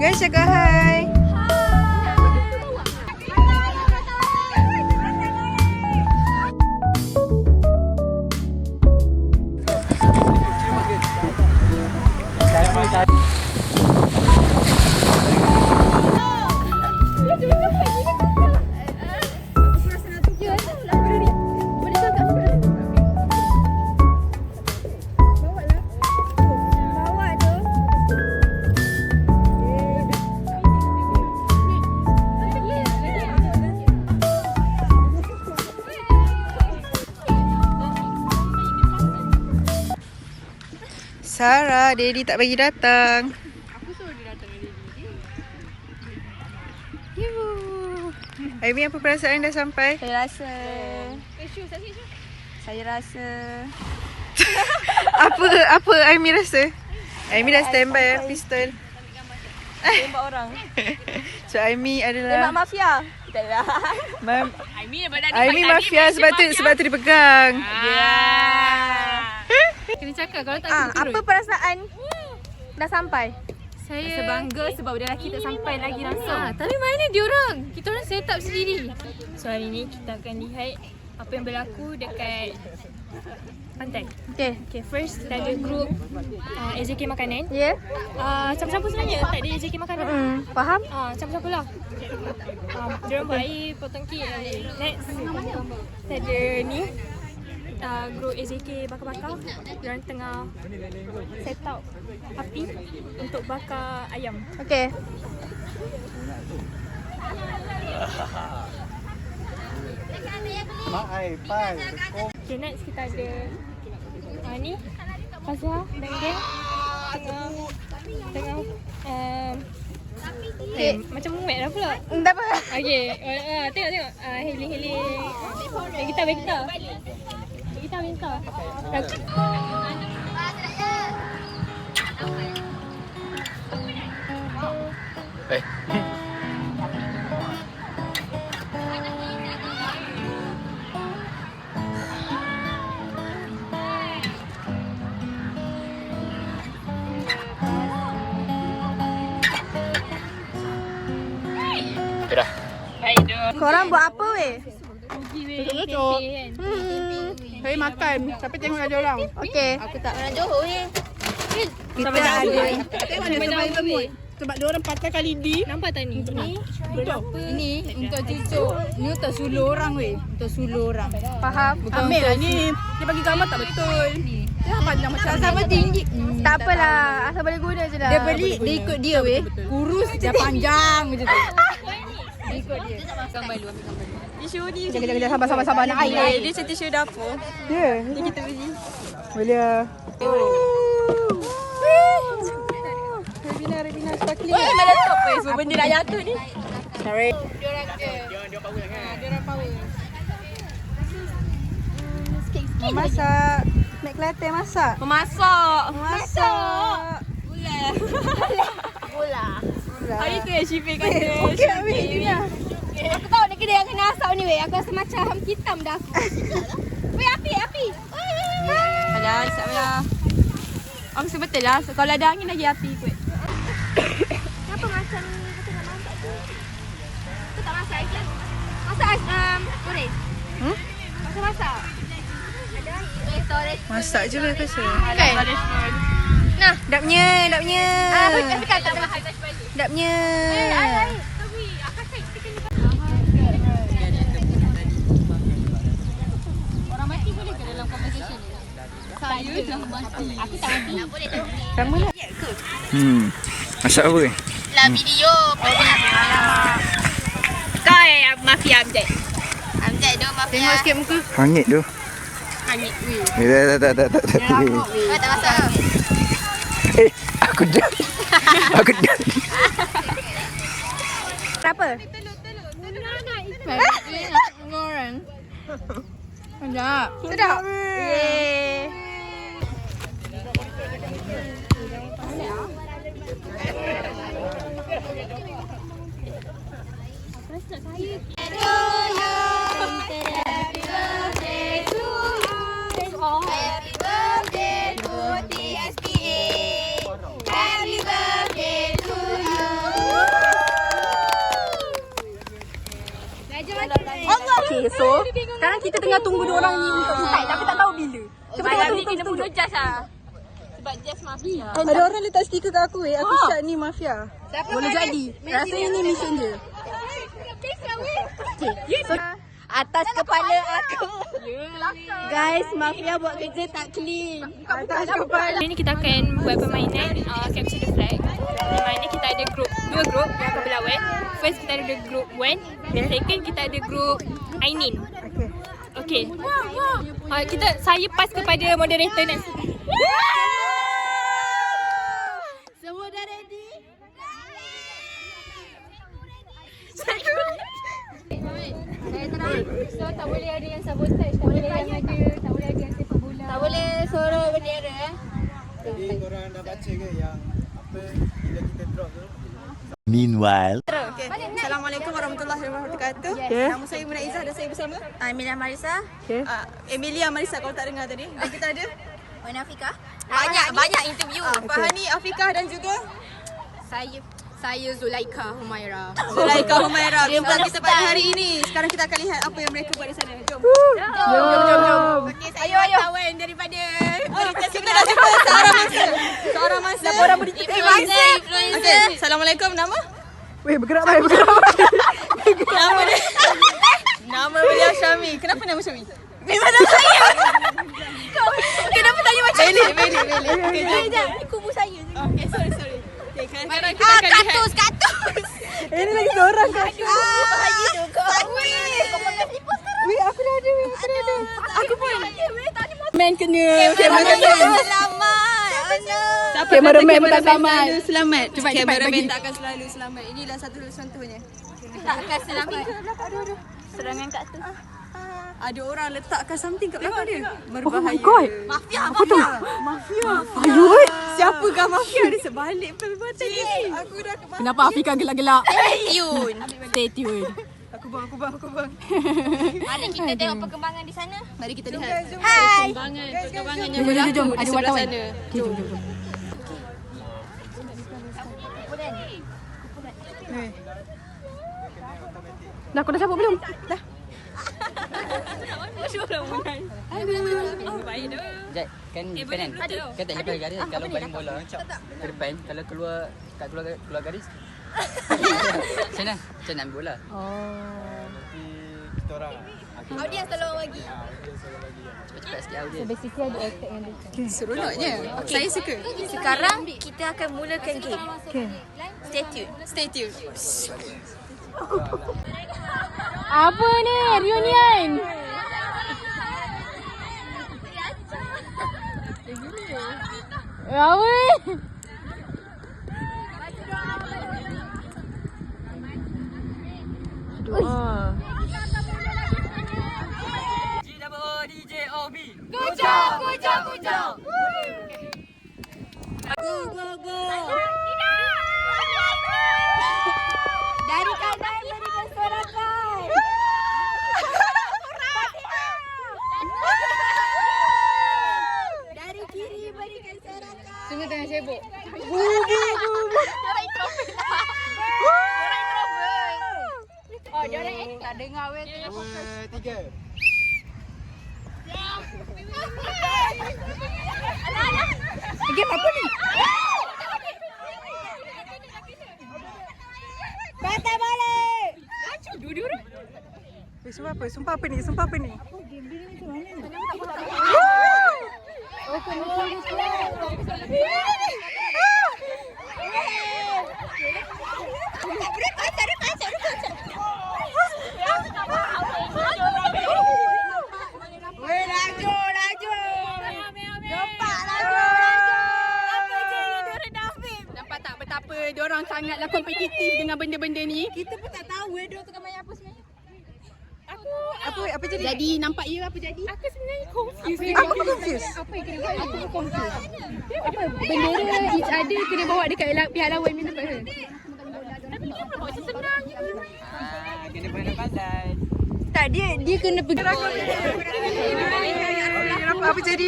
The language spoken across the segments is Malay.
Guys, jaga hai. Sarah, Daddy tak bagi datang. Aku suruh dia datang dengan Daddy. Aimi, apa perasaan dah sampai? Saya rasa Apa Aimi rasa? Aimi dah standby pistol. tembak orang. So Aimi Tembak adalah mafia. Tak lah. Aimi mafia sebab tu dipegang. Kena cakap kalau tak kita turun. Apa perasaan dah sampai? Saya Rasa bangga sebab lelaki tak sampai lagi langsung. Tapi mana dia orang? Kita orang set up sendiri. So hari ni kita akan lihat apa yang berlaku dekat pantai. Okay. Okay, first kita ada group AJK Makanan. Ya? Siapa-siapa sebenarnya tak ada AJK Makanan. Faham? Siapa-siapa lah. Diorang buat air, potong kek. Next, kita ada ni group AJK bakar-bakar. Diorang tengah set up api untuk bakar ayam. Okay. Okay, next kita ada ni Fazia dan geng tengah macam muat dah pula. Tak apa. Okay, tengok healing. Kita Korang buat apa weh? Cocok. Saya makan, tapi tengok ada orang. Okay. Aku tak pernah Johor ni. Kita ada. Tengok dia sampai temui. Sebab dia orang patah kali di. Nampak tak ni? Ini untuk cucuk. Ni untuk suluh orang weh. Untuk suluh orang. Faham? Ambil lah ni. Dia bagi gambar tak betul. Dia panjang macam Sama tinggi. Tak apalah. Asal boleh guna je lah. Dia beli, dia ikut dia weh. Kurus dia panjang macam tu. Dia ikut dia. Gambar dulu, ambil gambar dulu. Tisu ni. Kejap, sabar. Nak air. Dia macam tisu dapur. Ya. Ni kita beli. Boleh lah. Rebina sparkling. Weh, mana top weh. Semua benda nak jatuh ni. Sorry. Masak. Mek Kelantan masak. Memasak. Bola. Hari tu yang Syifik kata. Okey, ambil ni lah. Aku tahu ni kedai yang kena asap ni weh. Aku rasa macam hitam dah aku. Weh, api. Alah, tak payah. Mesti betul lah. So, kalau ada angin lagi api kot. Kenapa macam kita nak masak tu? Aku tak masak lagi. Masak goreng. Masak. Ada storage. Masak je lah aku rasa. Kan? Nah. Dapnya. Tapi kan tak mahal. Dapnya. Air. Orang mati boleh ke dalam conversation ni? Saya dah mati. Aku tak mati. Tak boleh tu. Sama lah. Masak apa? Lah video. Kau yang mafia Amjad. Amjad tu mafia. Tengok sikit muka. Hangit tu. Hangit weh. Tak. Kau tak masak. Aku dah. Kenapa? Orang. Sekejap. Sedap. Yeay. Happy birthday to TSPA. Happy birthday to you. Okay, so sekarang kita tengah tunggu dua orang ni untuk start tapi tak tahu bila. Cuba tengok kena bunuh Jas lah. Sebab Jas mafia. Ada orang letak stiker kat aku Aku Syah ni mafia. Boleh jadi. Rasanya ni mission je. Okay, so atas kepala aku. Guys, mafia buat kerja tak clean. Atas kepala. Hari ni kita akan buat permainan Capture the Flag. Permainan ni kita ada dua grup yang akan berlawan. First kita ada grup Wan, second kita ada grup Ainin. Okay. Saya pass kepada moderator next. Semua dah ready? Saya terang. So tak boleh ada yang sabotage, tak boleh ada yang sepak bola. Tak boleh sorok bendera Jadi korang dah baca ke yang apa bila kita drop tu? Meanwhile. Okay. Assalamualaikum warahmatullahi wabarakatuh. Nama saya Muna Izzah dan saya bersama Emilia Marisa. Emilia Marisa kalau tak dengar tadi. Dan kita ada Wan Afika. Banyak interview. Fahani, Afiqah dan juga Saya Zulaika Humaira. Zulaika Humaira. Jumpa kita pada hari ini. Sekarang kita akan lihat apa yang mereka buat di sana. Jom. Jom. Okay, saya kawan daripada kita dah jumpa seorang masa. Orang beritik. Okay, Assalamualaikum. Nama? Weh, bergerak baik. Nama dia. Nama beliau Syami. Kenapa nama Syami? Memang nama saya. Kenapa tanya macam ni? Beli. Okay, jom. Ini kubu saya. Okay, sorry. Okay, sekarang kita akan lihat. Katus. Ini lagi seorang kat. Bahaya tu kau. Weh, aku dah ada. Aku pun. Man kena. Selamat. Kameraman pun tak selamat. Selamat. Cepat, Kameraman bagi. tak akan selalu selamat. Inilah satu contohnya. Takkan selamat. Serangan kat tu. Ada orang letakkan something kat belakang dia. Berbahaya. Oh my god. Mafia. Ayuh. Siapakah mafia ni sebalik perbuatan ni? Aku dah Kenapa Afika gelak-gelak? Yun. Stay tuned. Aku bang. Mari kita tengok perkembangan di sana. Mari kita lihat. Hai. Perkembangan yang berlaku Jom. di Ada sebelah wartawan. sana. Okay, jom. Dah, kau dah cabut belum? Dah. Jad, kan depan kan? Kan tak lepas garis, kalau baling bola ke depan, kalau keluar garis macam mana? Macam nak ambil bola? Nanti kita orang Audiens tolong bagi. Cepat-cepat sikit audiens. Basically ada attack yang dia. Seronoknya. Saya suka. Sekarang kita akan mulakan game. Okay. Stay tuned. Apa ni? Reunion. Apa? Doa. DJ OB. Dari kanan berikan sorakan. Dari kiri berikan sorakan. Semua tengah sibuk. Oh, dia orang ini tak dengar weh. 2, 3. Game apa ni? Patah balik. Sumpah apa ni? Weh, laju. Nampak tak betapa diorang sangatlah kompetitif dengan benda-benda ni. Kita pun tak tahu dia tengah main apa sebenarnya. Apa jadi? Jadi nampak ya apa jadi? Aku sebenarnya confused. Aku confused. Apa yang kena buat? Aku confused. Apa bendera each other kena bawa dekat pihak lawan ni nampak ke? Kena pandai-pandai. Tak, dia kena pergi. Apa jadi?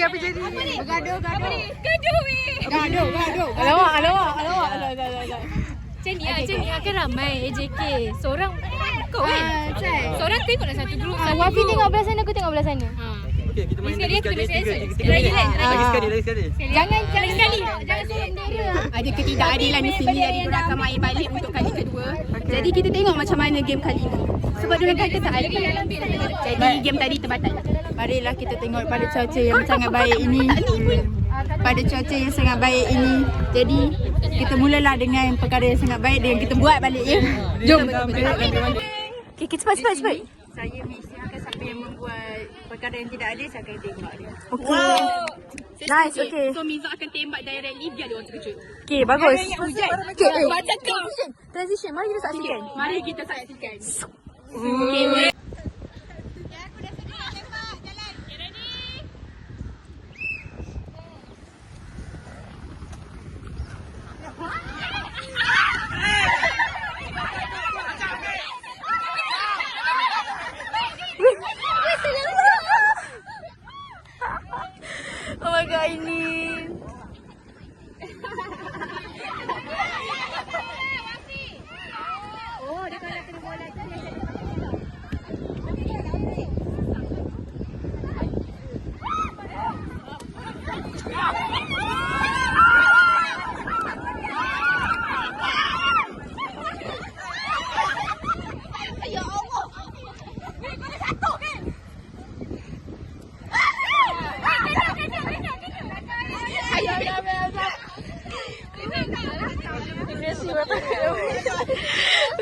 Gaduh weh. Gaduh. Alamak. Macam ni lah kan ramai AJK. Seorang kau kan? Seorang tengoklah satu grup. Wafi tengok belah sana, aku tengok belah sana. Okey, kita main Sekali, lagi sekali. sekali. Lagi sekali. Jangan suruh bendera. Ada ketidakadilan di sini. Jadi kita akan main balik untuk kali kedua. Jadi kita tengok macam mana game kali ini. Sebab dulu kata tak ada. Jadi game tadi terbatal. Marilah kita tengok pada cuaca yang sangat baik ini. Pada cuaca yang sangat baik ini. Jadi kita mulalah dengan perkara yang sangat baik yang kita buat balik ya. Jom. Okay, kita cepat. Saya misiakan siapa yang membuat perkara yang tidak ada, saya akan tembak dia. Okay. Nice, okay. So Miza akan tembak directly biar dia orang terkejut. Okay, bagus. Okay, baca kau. Transition, mari kita saksikan. Mari kita saksikan. Oh my god, ini.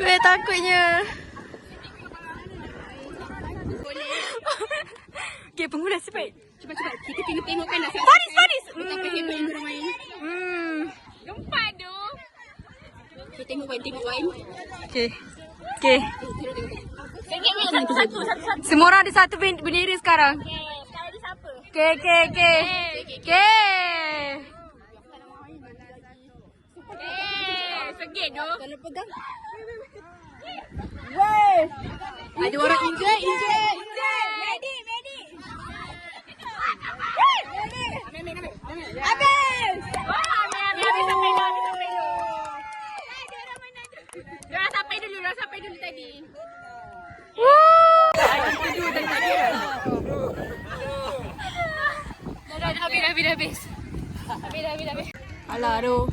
Gue takutnya. Okay, pengguna cepat. Cepat. Kita kena tengokkan dah. Paris. Betapa hebat yang diorang main. Gempa tu. Kita tengok Wan. Okay. Semua orang ada satu bendera sekarang. Okay. Segit tu. Kalau pegang. Wey. Ada orang injet. Ready. Habis. Habis sampai dulu. Dia sampai dulu tadi. Habis. Alah aduh.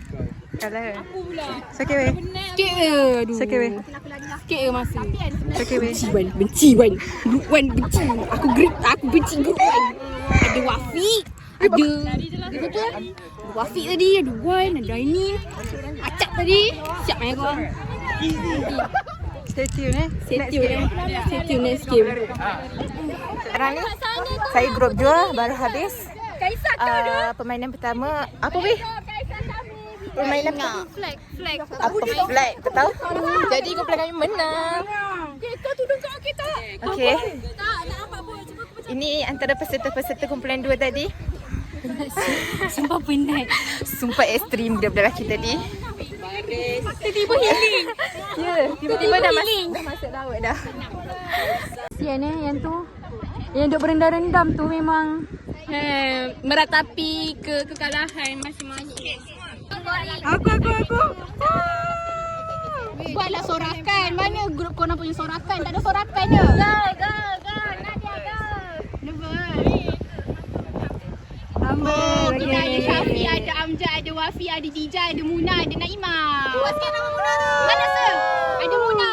Kalah. Aku pula. Sakit weh. Sikit je. Aduh. Sakit weh. Sikit je masa. Sakit weh. Benci Wan. Wan benci. Aku benci grup Wan. Ada Wafi. Ada betul. Wafi tadi, ada Wan, ada Aini. Acap tadi. Siap main kau. Stay tune Stay tune next game. Sekarang ni saya grup jua baru habis. Permainan pertama apa weh? Permainan Flag. apa flag kau tahu? Jadi kumpulan kami menang. Kau tudung kau kita. Okey. Tak nampak pun. Ini antara peserta-peserta kumpulan 2 tadi. Sumpah penat. Sumpah ekstrim budak-budak lelaki tadi. Tiba-tiba healing. Ya, tiba-tiba dah masuk laut dah. Sian yang tu. Yang duk berendam-rendam tu memang meratapi kekalahan masing-masing. Aku. Buatlah sorakan. Mana grup korang punya sorakan? Tak ada sorakan je. Go. Nadia go. Oh, kita ada Syafi, ada Amjad, ada Wafi, ada Dija, ada Muna, ada Naimah. Puaskan nama Muna tu. Mana Sir? Ada Muna.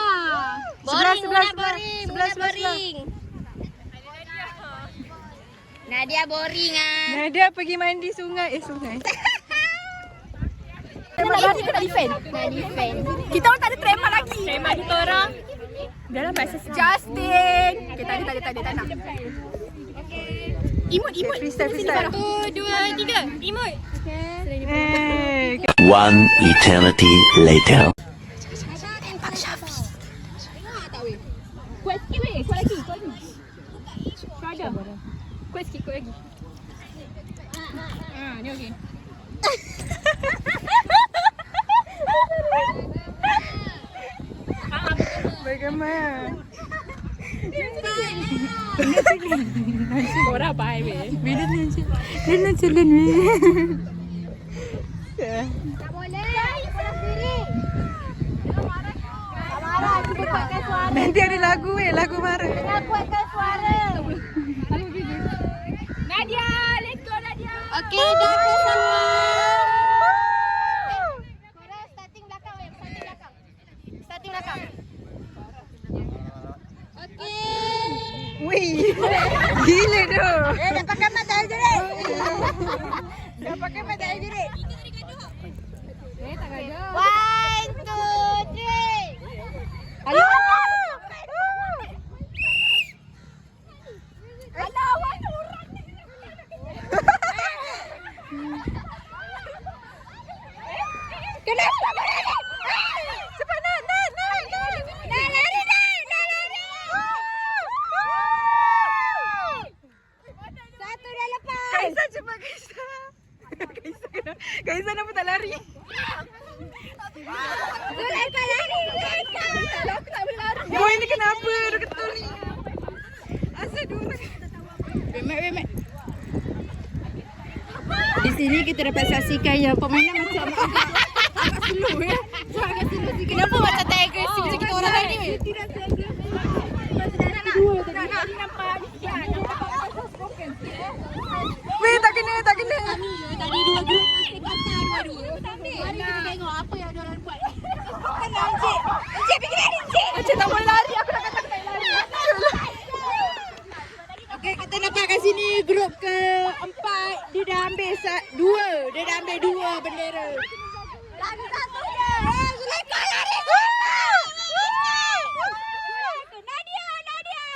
Boring. Nadia boring ah. Nadia pergi mandi sungai. Kita nak defend. Kita orang tak ada tremor lagi. Tema kita orang. Dalam bahasa Justin. Okay, tak ada, tak nak. Imut. Freestyle. 1, 2, 3. Imut. One eternity later. Kuat sikit weh. Kuat lagi. Kau ada. Kuat sikit, kuat lagi. Ni okey. Bagaimana? Orang baik weh. Bila dia jalan weh. Tak boleh. Bola kiri. Nanti ada lagu lagu marah. Kena kuatkan suara. Nadia, let's go Nadia. Okey, dah bersama. Korang starting belakang. Starting belakang. Okey. Wih. Gila tu. Dah pakai mata aja dek. Dah pakai mata aja dek. Tak gaduh. 1, 2, 3. Ayo. Kenapa berani? Cepat nak. Nak lari. Satu dah lepas. Kaisa cepat Kaisa kenapa tak lari? Zulaikha lari. Aku tak boleh lari. Boy ni kenapa? Dia ketul ni. Asal dua orang. Remek. Di sini kita dapat saksikan yang permainan macam agak slow ya. Agak slow sikit. Kenapa macam tak agresif macam kita orang tadi? Tidak agresif. Kedua tadi nampak. Weh, tak kena. Tadi dua grup dua. Mari kita tengok apa yang diorang buat. Kena Encik. Encik pergi lari Encik. Encik tak boleh lari. Aku dah kata tak lari. Okey, kita nampak kat sini grup keempat dia dah ambil dua. Dia dah ambil dua bendera. Lagi satu je. Zulaikha lari. Nadia.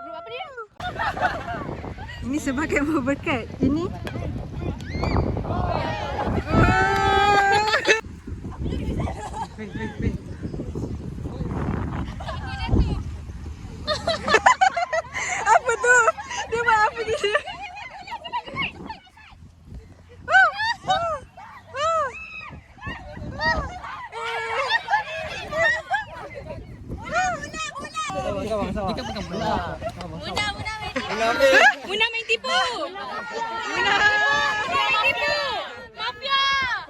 Grup apa dia? Ini sebagai berkat. Ini apa tu? Dia buat apa dia? Kita bukan bola. Muna main tipu.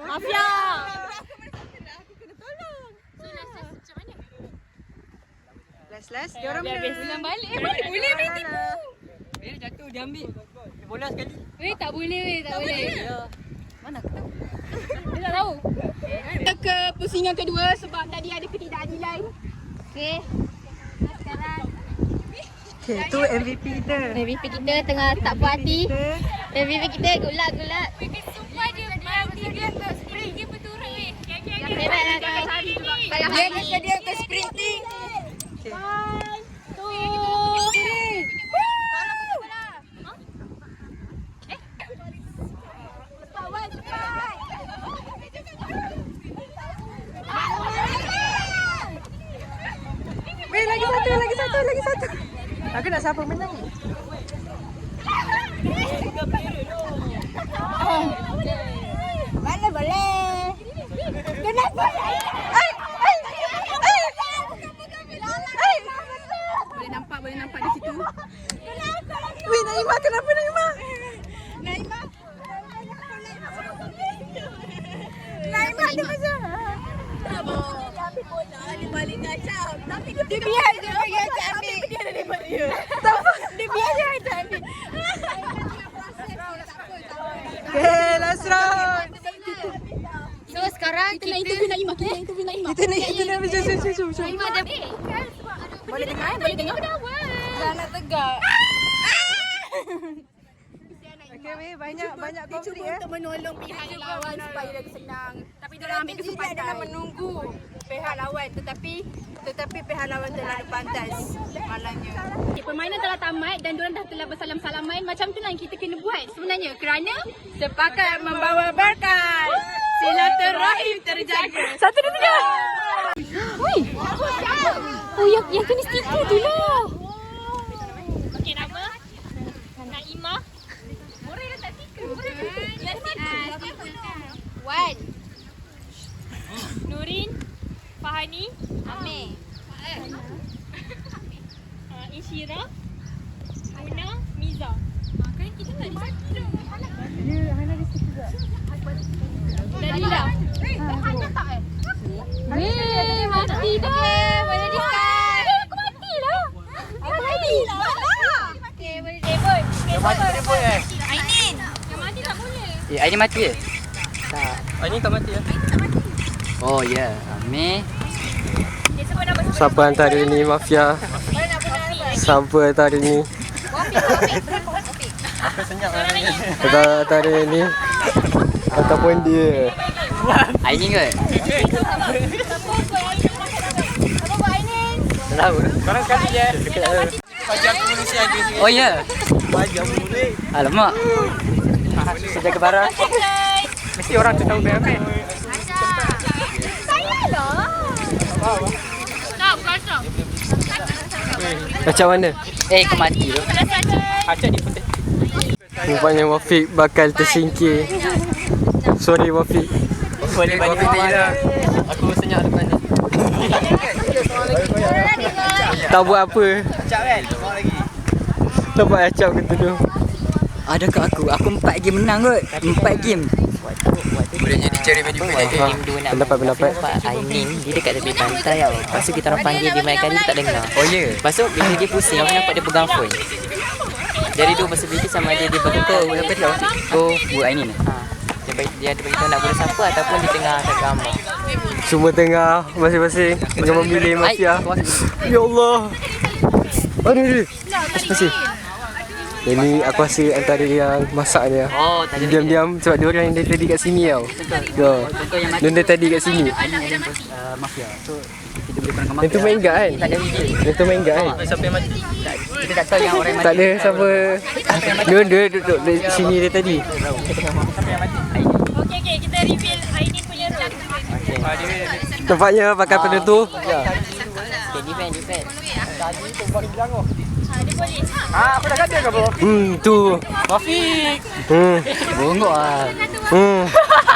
Mafia. Last. Dia orang Ulang balik. Boleh main tipu. Dia jatuh, dia ambil. Bola sekali. Tak boleh. Mana aku tahu? Dia tak tahu. Kita ke pusingan kedua sebab tadi ada ketidakadilan. Okey. Sekarang Okay, tu MVP kita. MVP kita tengah tak puas hati. MVP kita gulak. Sumpah dia main 3 sprint dia berturut weh. Hebatlah kau. Dia bersedia ke sprinting. Weh, lagi satu. Aku nak siapa menang ni? Mana boleh? Kenapa? Boleh nampak di situ. Weh, Naimah, kenapa Naimah? Naimah. Naimah ada macam. Balik kacau. Tapi dia biar je bagi Acah ambil. Dia biar je Acah ambil. Okay, last round. So sekarang Kita nak interview Naimah. Kita nak interview Naimah. Kita nak jom. Naimah ada. Boleh tengok? Dah nak tegak. Okay, weh, banyak Dia konflik cuba untuk menolong pihak lawan supaya lagi senang. Tapi dia ambil kesempatan dalam menunggu pihak lawan tetapi pihak lawan terlalu pantas malangnya. Permainan telah tamat dan diorang dah telah bersalam-salaman. Macam tu lah yang kita kena buat sebenarnya kerana sepakat membawa berkat. Silaturahim terjaga. 1, 2, 3. Oi. Oh, yang kena stiker tu lah. Okey, nama Naimah. Orang letak stiker. Wan. Nurin, Fahani, Amir. Insyira, Muna, Miza. Kan kita tak ada satu. Dia Hana ada stiker juga. Dari dah. Weh, mati dah. Boleh discard. Aku mati lah. Aku mati lah. Okay, boleh debut. Yang mati tak boleh Ainin. Yang mati tak boleh. Aini mati ke? Tak. Aini tak mati ya? Oh ya, Amir. Dia sebut nama sebut. Siapa antara ni mafia? Siapa antara ni? Antara ni ataupun dia? Aini ke? Apa buat Ainin? Tak tahu. Korang sekali je. Baju aku mesti ada sini. Oh ya. Baju aku boleh. Alamak. Saya jaga barang. Mesti orang tu tahu band-band. Tak, bukan stop. Macam mana? Kau mati tu. Acak ni pun Rupanya Wafiq bakal tersingkir. Sorry Wafiq. Boleh bagi lah. Aku senyap depan ni. Tak buat apa. acak kan? Bawa lagi. Tak buat acap kata tu. Ada kat aku. Aku 4 game menang kot. 4 game. Boleh jadi cherry magic point. Pendapat. Ainin dia dekat tepi pantai tau. Lepas tu kita orang panggil dia main kali dia tak dengar. Oh ya. Lepas tu bila dia pusing aku nampak dia pegang phone. Jadi tu masa fikir sama dia berkata apa dia Oh, buat Ainin. dia ada beritahu nak bunuh siapa ataupun di tengah kat gambar. Semua tengah masing-masing tengah memilih mafia. Ya Allah. Aduh. Masih. Ini aku rasa antara yang masak dia. Oh, tak ada. Diam-diam sebab dia orang yang dari tadi kat sini tau. Ya. Dia dari tadi kat sini. Mafia. So kita boleh gunakan Yang tu main gad kan? Tak ada video. Yang tu main gad kan? Siapa yang mati? Kita tak tahu yang orang yang mati. Tak ada siapa. Dia duduk di sini dari tadi. Okay, kita reveal Ainin punya belakang. Tempatnya pakai penentu. Okay, defend. Aku dah kata ke bro? Tu. Wafiq. Bongok lah.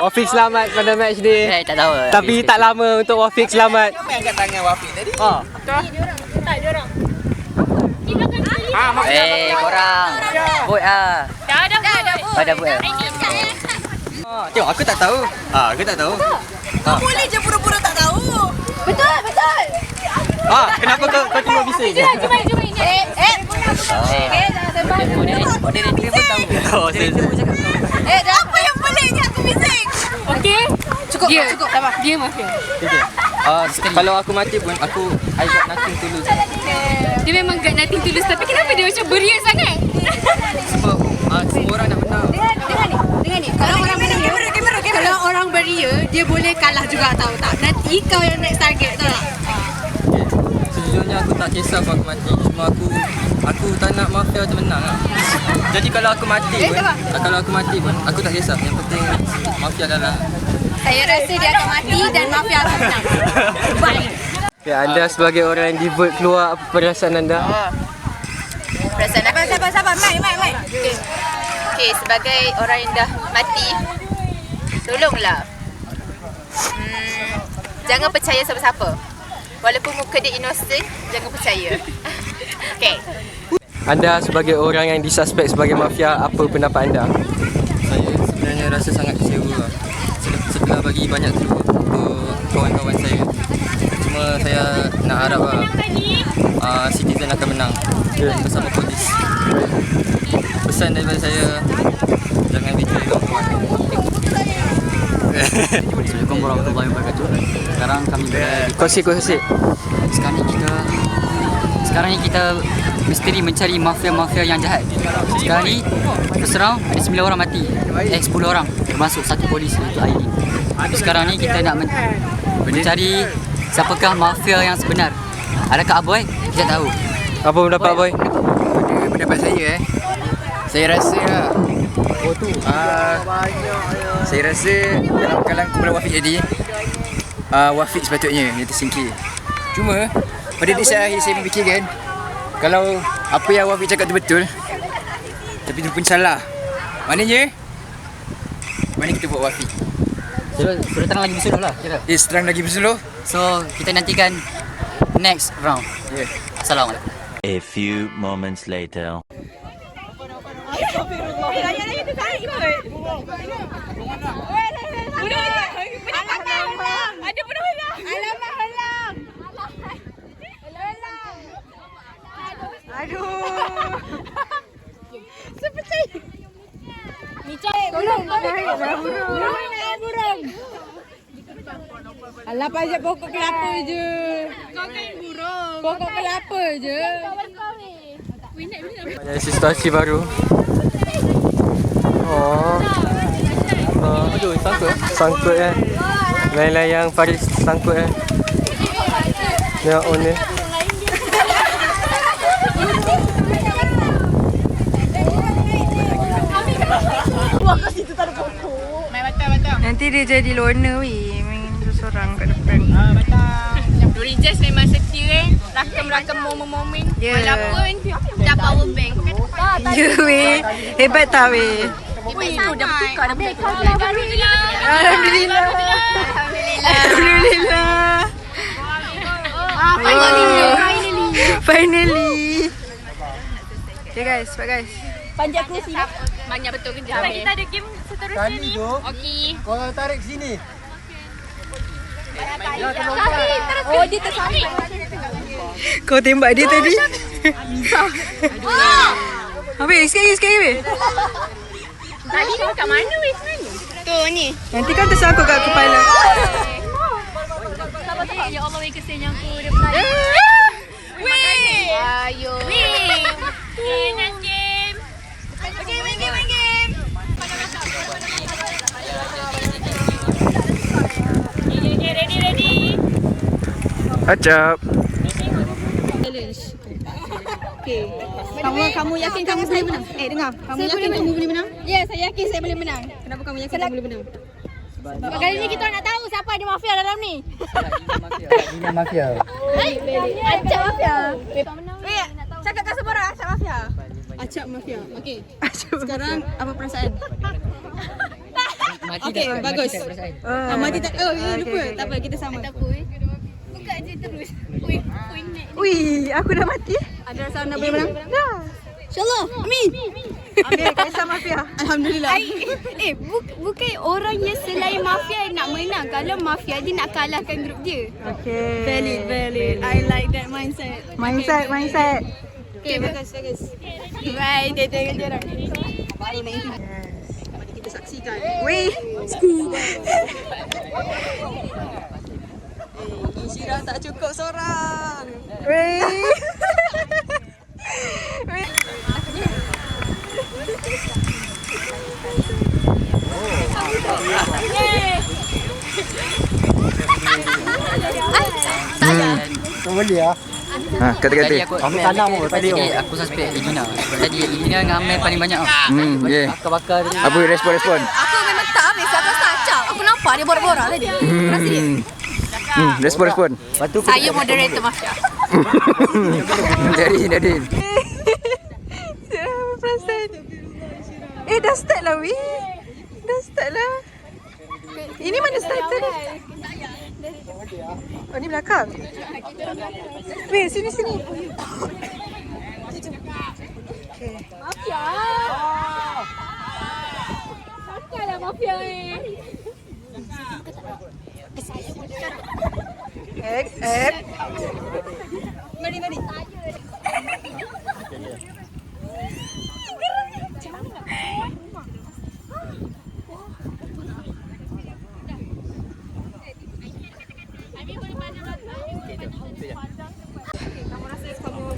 Wafiq selamat pada match ni. Tak tahu. Tapi tak lama untuk Wafiq selamat. Kau main angkat tangan Wafiq tadi? Tak, dia orang. Di belakang sekali. Korang. Vote lah. Dah vote. Dah vote lah. Tengok aku tak tahu. Aku tak tahu. Boleh je pura-pura tak tahu. Betul. Kenapa kau cuma bising? Jom ini. Moderator pun tahu. Apa yang peliknya aku bising? Okey. Cukup. Dia mafia. Kalau aku mati pun I got nothing to lose. Dia memang got nothing to lose, tapi kenapa dia macam beria sangat? Sebab semua orang nak menang. Dengar ni. Kalau orang beria, dia boleh kalah juga tahu tak? Nanti kau yang next target tahu tak? Sejujurnya aku tak kisah apa aku mati. Cuma aku tak nak mafia tu menang lah. Jadi kalau aku mati pun aku tak kisah. Yang penting mafia kalah. Saya rasa dia akan mati dan mafia akan menang. Baik. Ya, anda sebagai orang yang di-vote keluar, apa perasaan anda? Perasaan apa? Sabar. Mai. Okey, sebagai orang yang dah mati, tolonglah. Jangan percaya siapa-siapa. Walaupun muka dia innocent, jangan percaya. Okey. Anda sebagai orang yang disuspek sebagai mafia, apa pendapat anda? Saya sebenarnya rasa sangat kecewa lah. Setelah bagi banyak clue untuk kawan-kawan saya. Cuma saya nak harap lah Citizen akan menang bersama polis. Pesan daripada saya, jangan bikin kawan-kawan. Assalamualaikum warahmatullahi wabarakatuh. Sekarang kami berada di Kongsi. Sekarang ni kita misteri mencari mafia-mafia yang jahat. Sekarang ni terserang ada 9 orang mati. 10 orang termasuk satu polis iaitu Aini. Sekarang ni kita nak mencari siapakah mafia yang sebenar. Adakah Aboy? Kita tahu. Apa pendapat Boy? Pendapat saya rasa saya rasa dalam kalangan kumpulan Wafiq tadi Wafiq sepatutnya dia tersingkir. Cuma pada saat akhir saya memfikirkan kalau apa yang Wafiq cakap tu betul tapi tu pun salah. Maknanya mana kita buat Wafiq? Sudah terang lagi bersuluh lah kira. Terang lagi bersuluh. So kita nantikan next round. Assalamualaikum. A few moments later. Ayah, Ada penulang. Alamak, halang. Aduh. Seperti. Tolong. Burung. Alah, pajak pokok kelapa je. Kau kan burung. Pokok kelapa je. Banyak situasi baru. Oh. Aduh, sangkut Layang Faris sangkut Ya on ni. Nanti dia jadi loner weh. Main seorang kat depan. Duri Jazz memang setia rakam-rakam momen-momen. Walaupun dah power bank. Ya weh. Hebat tak weh? Wih, tu dah bertukar dah. Alhamdulillah. Alhamdulillah. Finally. Okay guys, guys. Panjat kerusi. Banyak betul kerja. Kita ada game seterusnya ni. Okey. Korang tarik sini. Oh, dia tersampai. Kau tembak dia tadi. Habis, sekali weh. Tadi tu kat mana weh sebenarnya? Tu ni. Nanti kan tersangkut kat kepala. Ya Allah weh kesian yang aku dia berlari. Weh. Ayo. Weh. Next game. Okay, main game. Okay, ready. Acap. Kamu yakin kamu boleh menang? Dengar. Kamu yakin kamu boleh menang? Ya, saya yakin saya boleh menang. Kenapa kamu yakin kamu boleh menang? Sebab kali ni kita nak tahu siapa ada mafia dalam ni. Ini mafia. Acap mafia. Weh, cakap kat semua orang acap mafia. Acap mafia. Okey. Sekarang apa perasaan? Okey, bagus. Mati tak. Oh, lupa. Tak apa, kita sama. Buka je terus. Wih, aku dah mati. Ada rasa nak boleh menang? Dah. InsyaAllah. Amin. Ambil Kaisar Mafia. Alhamdulillah. Bukan orang yang selain mafia nak menang. Kalau mafia dia nak kalahkan grup dia. Okay. Valid. I like that mindset. Mindset. Okay, bagus. Bye. Dia tengok je orang. Baru nak ini. Mari kita saksikan. Wih. Syirah tak cukup seorang. Wih. Kau boleh lah. Kata-kata. Kamu tanam tadi aku suspect Edina. Tadi Edina dengan Amel paling banyak. Yeah. Bakar-bakar tadi. Apa respon? Aku memang tak habis. Aku rasa acap. Aku nampak dia borak-borak tadi. Rasa dia. Respon. Saya moderator mafia. Nadine. Siapa perasan? Dah start lah weh. Ini mana starter ni? Oh ni belakang. Weh, sini. Okay. Mafia. Sampailah mafia ni. Mari.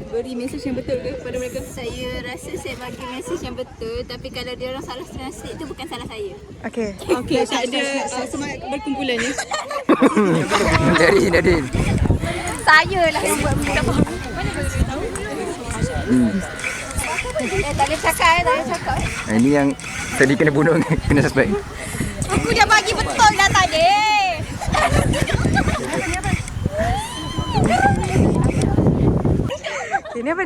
Beri mesej yang betul ke kepada mereka? Saya rasa saya bagi mesej yang betul, tapi kalau dia orang salah translate itu bukan salah saya. Okay, Tak ada semangat berkumpulan ni. Nadine. Saya lah yang buat benda apa. Tak boleh cakap. Ini yang tadi kena bunuh, kena suspect. Aku dah bagi betul dah tadi. Ni apa?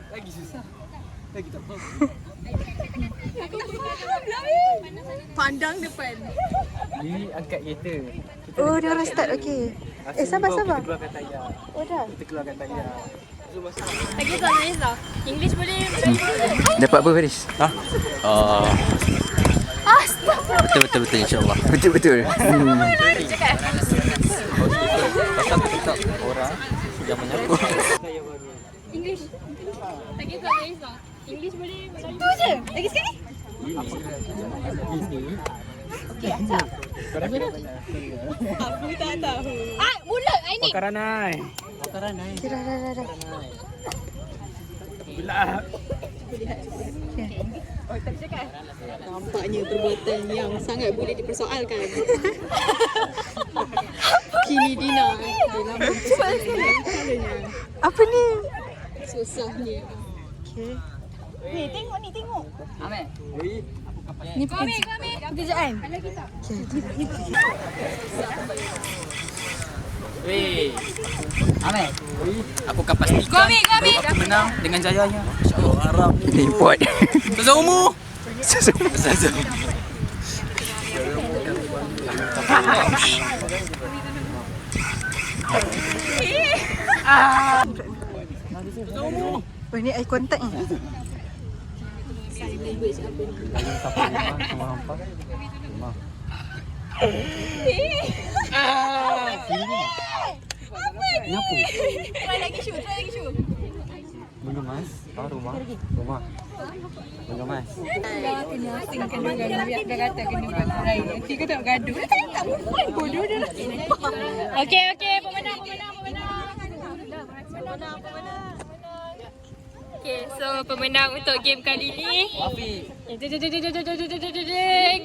Lagi susah. Lagi tak faham. Pandang depan. Ni angkat kereta. Oh, dia orang start. Okay. Sabar. Kita keluarkan tayar. Oh dah. Kita keluarkan tayar. Lagi tak Haris lah. English boleh. Dapat apa Faris? Ha? Betul-betul insyaAllah. Betul-betul. Pasal aku cakap orang yang menyapu. English. Lagi tak Haris lah. English boleh. Tu je. Lagi sekali. Aku tak tahu. Bulat ini. Makaranai. Nampaknya perbuatan yang sangat boleh dipersoalkan. Kini Dina dalam caranya. Apa ni? Susahnya. Ni tengok. Ni pekerjaan. Weh. Amel. Aku akan pastikan aku menang dengan jayanya. InsyaAllah harap. Ini import. Ustazah umur. Ustazah. Oh, ni eye contact ni. Try lagi show. Mengemas. Rumah. Mengemas. Kena asingkan dengan dia kata kena berai. Nanti kau tak gaduh. Tak perempuan bodoh dia lah. Okey, pemenang. Okay, so pemenang untuk game kali ni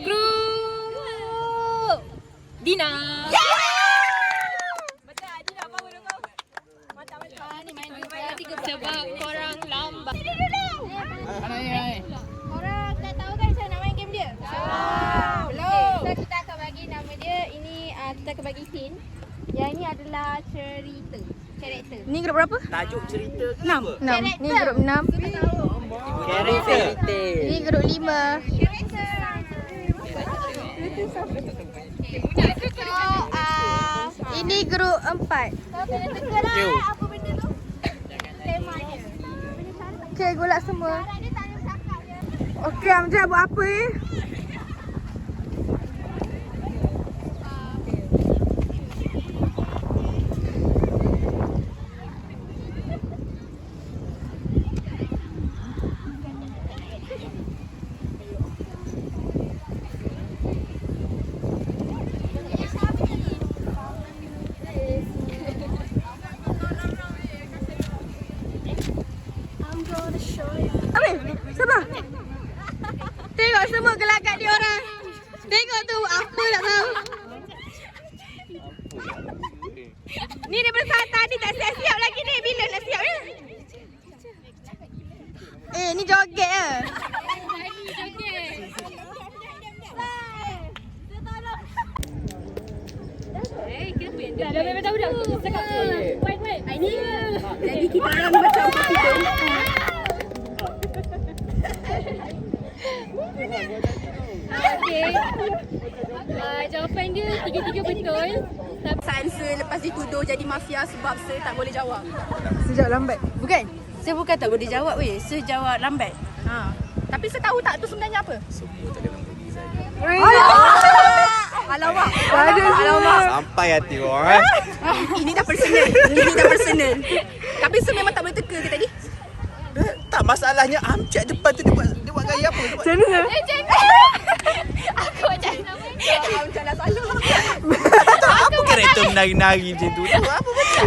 Group Dina. Sebab korang lambat. Korang dah tahu kan cara nak main game dia? Belum. So kita akan bagi nama dia. Ini kita akan bagi hint. Yang ini adalah cerita. Karakter. Ni grup berapa? Tajuk cerita 6. Ni grup 6. karakter. Ni grup 5. Ini grup 4. So kena teka lah apa benda tu. Tema dia. Okey, golak semua. Cara dia tak ada cakap je. Okey, Amjad buat apa ni? Ambil, sabar. Tengok semua gelagat dia orang. Tengok tu, apa nak tahu. Ni daripada saat tadi tak siap-siap lagi ni. Bila nak siap ni? Ni joget ke? Dah tahu. Cakap. Wait. Ini. Jadi kita orang macam tidur. Okey. Jawapan dia tiga-tiga betul. Answer lepas dituduh jadi mafia sebab saya tak boleh jawab. Sejak lambat. Bukan. Saya bukan tak boleh jawab weh. Saya jawab lambat. Tapi saya tahu tak tu sebenarnya apa? Alamak. Sampai hati orang. Ini dah personal. Tapi saya memang tak boleh teka ke tadi? Tak, masalahnya Amjad depan tu dia buat gaya apa? Macam mana? Aku macam Amjad dah salah. Apa karakter menari-nari macam tu? Apa betul?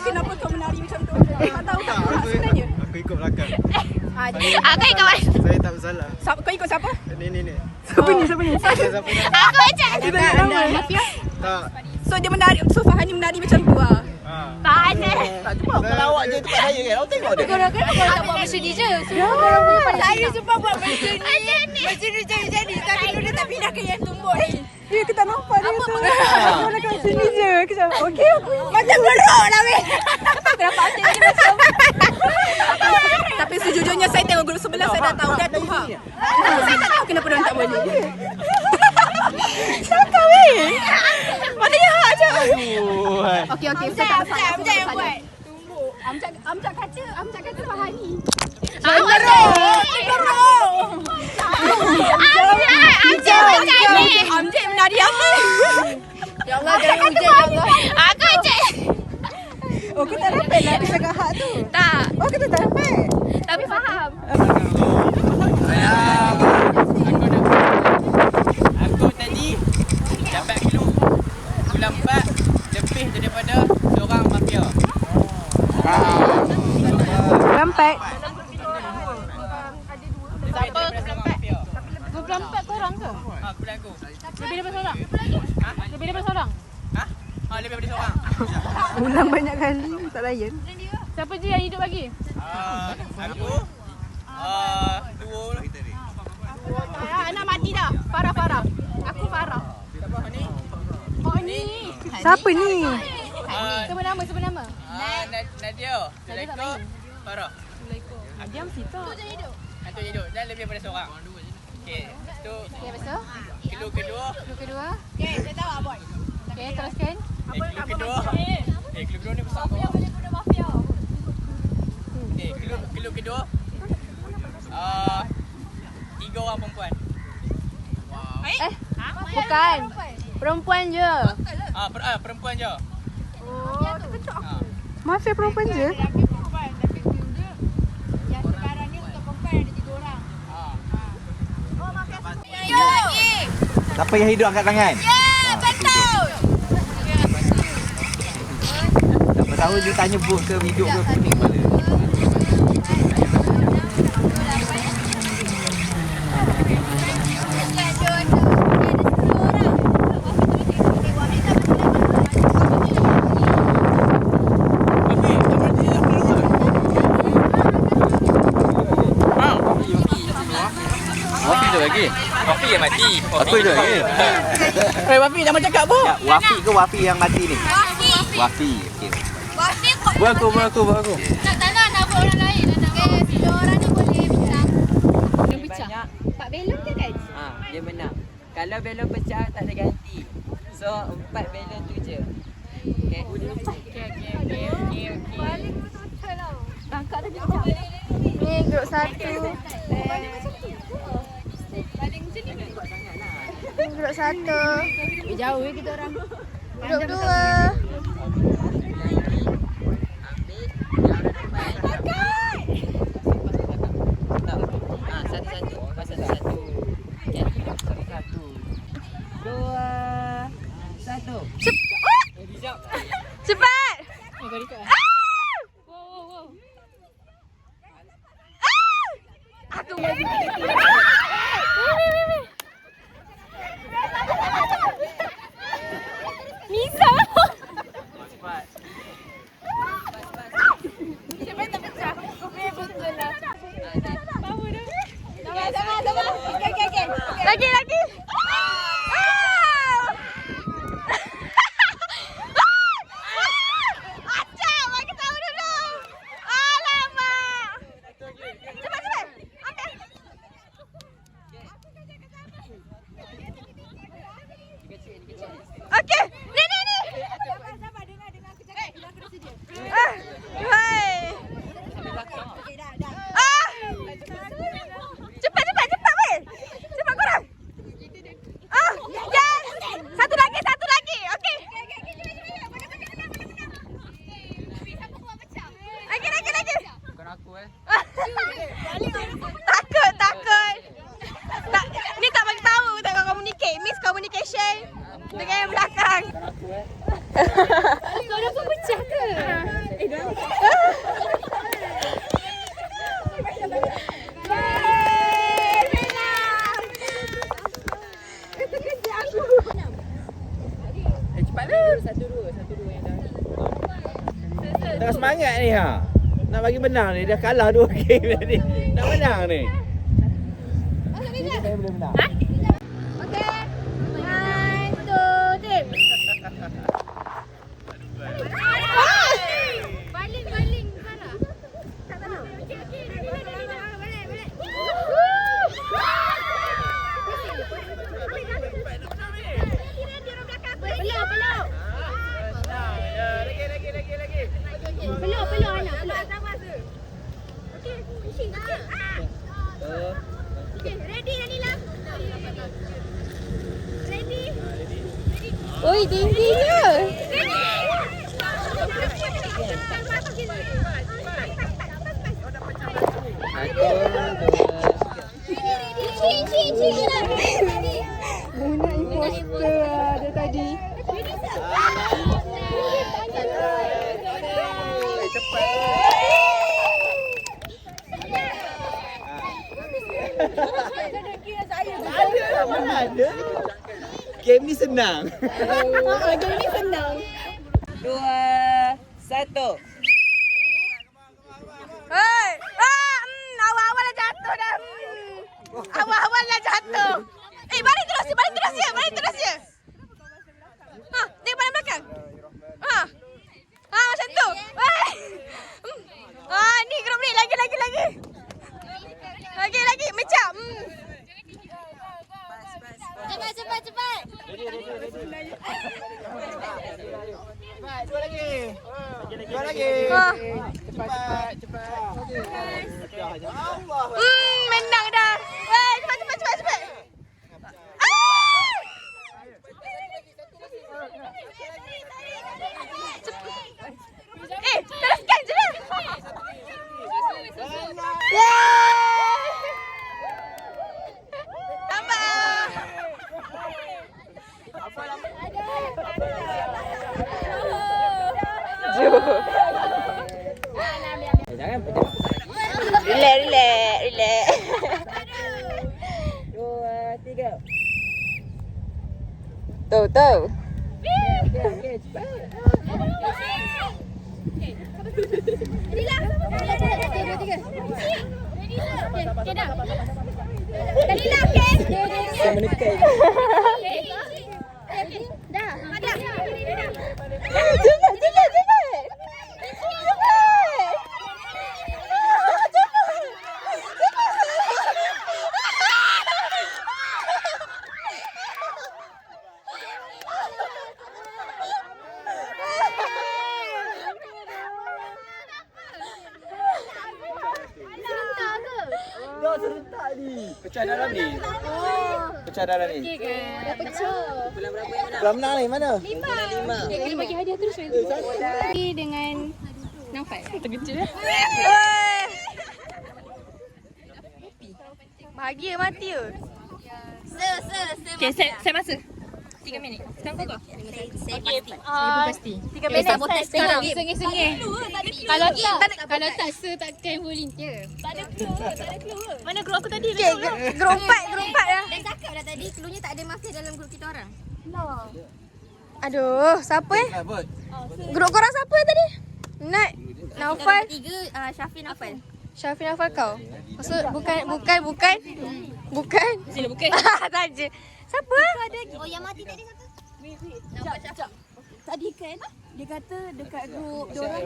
Kenapa kau menari macam tu? Tak tahu tak sebenarnya? Aku ikut belakang. Aku ikut. Saya tak bersalah. Kau ikut siapa? Ni. Siapa ni? Aku macam Anda mafia? Tak. So dia menari, so Fahani menari macam tu lah. Mana? Tak cuma kalau awak je tempat saya kan. Awak tengok dia. Korang tak buat macam ni je. Saya semua buat macam ni. Macam ni. Tapi dia tak pindah ke yang tumbuk ni. Ya, kita nampak dia tu. Aku nak kat sini je. Okey, aku Macam berok lah weh. Kenapa asyik ni macam? Tapi sejujurnya saya tengok grup sebelah saya dah tahu dah tu ha. Saya tak tahu kenapa dia tak boleh. cakap weh. Mana ya? Okey, saya tak bersalah. Amjad yang buat. Amjad kata Fahani. Amjad menari apa? Ya Allah, jangan hujan ya Allah. Aku Amjad. Oh, kau tak dapat lah cakap hak tu? Tak. Oh, kita tak dapat. Tapi faham. Aku tadi dapat clue bulan 4 lebih daripada seorang mafia. Rampat. Siapa? 24 korang ke? Bulan aku. Lebih daripada seorang? Lebih daripada seorang? Lebih daripada seorang. Ulang banyak kali, tak layan. Siapa je yang hidup lagi? Aku. Dua. Anak mati dah. Farah. Aku Farah. Oh ni. Siapa ni? Sebut nama. Nadia. Zulaiko. Farah. Diam Sita. Satu hidup dan lebih daripada seorang. Okey. Tu. Okay, lepas tu? Clue kedua. Clue kedua. Okay, saya tahu Aboy. Okay, teruskan. Clue kedua. Clue kedua ni besar kau. Clue kedua. 3 orang perempuan. Bukan. Perempuan je. Perempuan je. Mafia perempuan je? Yang sekarang ni untuk perempuan ada 3 orang. Siapa yang hidup angkat tangan? Betul. Siapa tahu dia tanya buk ke hidup ke kuning kepala. Wafi tu lagi. Wafi yang mati. Apa hidup lagi? Wafi dah macam cakap bu. Ya, Wafi ke Wafi yang mati ni? Wafi. Okey. Buat aku. Nak buat orang lain. Okay, 3 orang ni boleh pecah. Pak Belon ke kan? Dia menang. Kalau belon pecah tak ada ganti. So 4 belon tu je. Okay. Tangkap dah pecah. Ni grup 1. Grup 1. Jauh kita orang. Grup 2. Satu-satu. Satu. Okay. 1, 2, 1. Cepat. Aku Nisa. Siapa tak pecah? Kau punya betul lah. Sama. Okay. Lagi. Acap, bagi tahu dulu. Alamak. Cepat. Ambil. Okey. Ni. Sabar, dengar aku cakap. Kita kena sedia. Hai. Cepat weh. Cepat korang. Yes. Satu lagi. Okey. Lagi. Bukan aku Takut. Ni tak bagi tahu, tak communicate. Miscommunication dengan yang belakang. Kau dah pun pecah ke? Dah semangat ni ha. Nak bagi menang ni. Dah kalah 2 game tadi. Nak menang ni. Saya boleh menang. Okay. 1, 2, 3. Baling Farah. Tak tahu. Okey. Balik. Peluk. Okay, ready Anila? Ready? Oi, tingginya. Muna imposter ada tadi. Mana ada? Game ni senang. Game ni senang. 2, 1. Hei! Awal-awal dah jatuh dah. Awal-awal dah jatuh. Balik terus je, balik terus je, balik terus je. Tengok pandang belakang. Macam tu. Ni group ni lagi. Lagi, macam. Cepat. Dua lagi. Cepat. Menang dah. Cepat. Teruskan je lah. Relax. 2, 3. Tuh. Okey, cepat. Okay, dah. Kalila, okay? Saya menekan. Dah. Cepat. Dah serentak ni. Pecah dalam ni. Pecah dalam ni. Dah pecah. Belum menang ni mana? 5. Kena bagi hadiah terus nanti. Dengan Naufal. Terkejut. Bahagia mati ke? Okay, saya masa. 3 minit. Sekarang kau. Saya pasti. 3 minit. Sekarang sengih-sengih. Kalau tak takkan volunteer. Mana grup aku tadi? Okay, grup 4 dah. Dah cakap dah tadi, cluenya tak ada mafia dalam grup kita orang. Aduh, siapa Grup korang siapa tadi? Nat, Naufal, 3, Syafi Naufal. Syafi Naufal kau. Maksud bukan. Sila bukan. Tak je. Siapa? Oh, yang mati tadi siapa? Sekejap. Tadi kan dia kata dekat grup diorang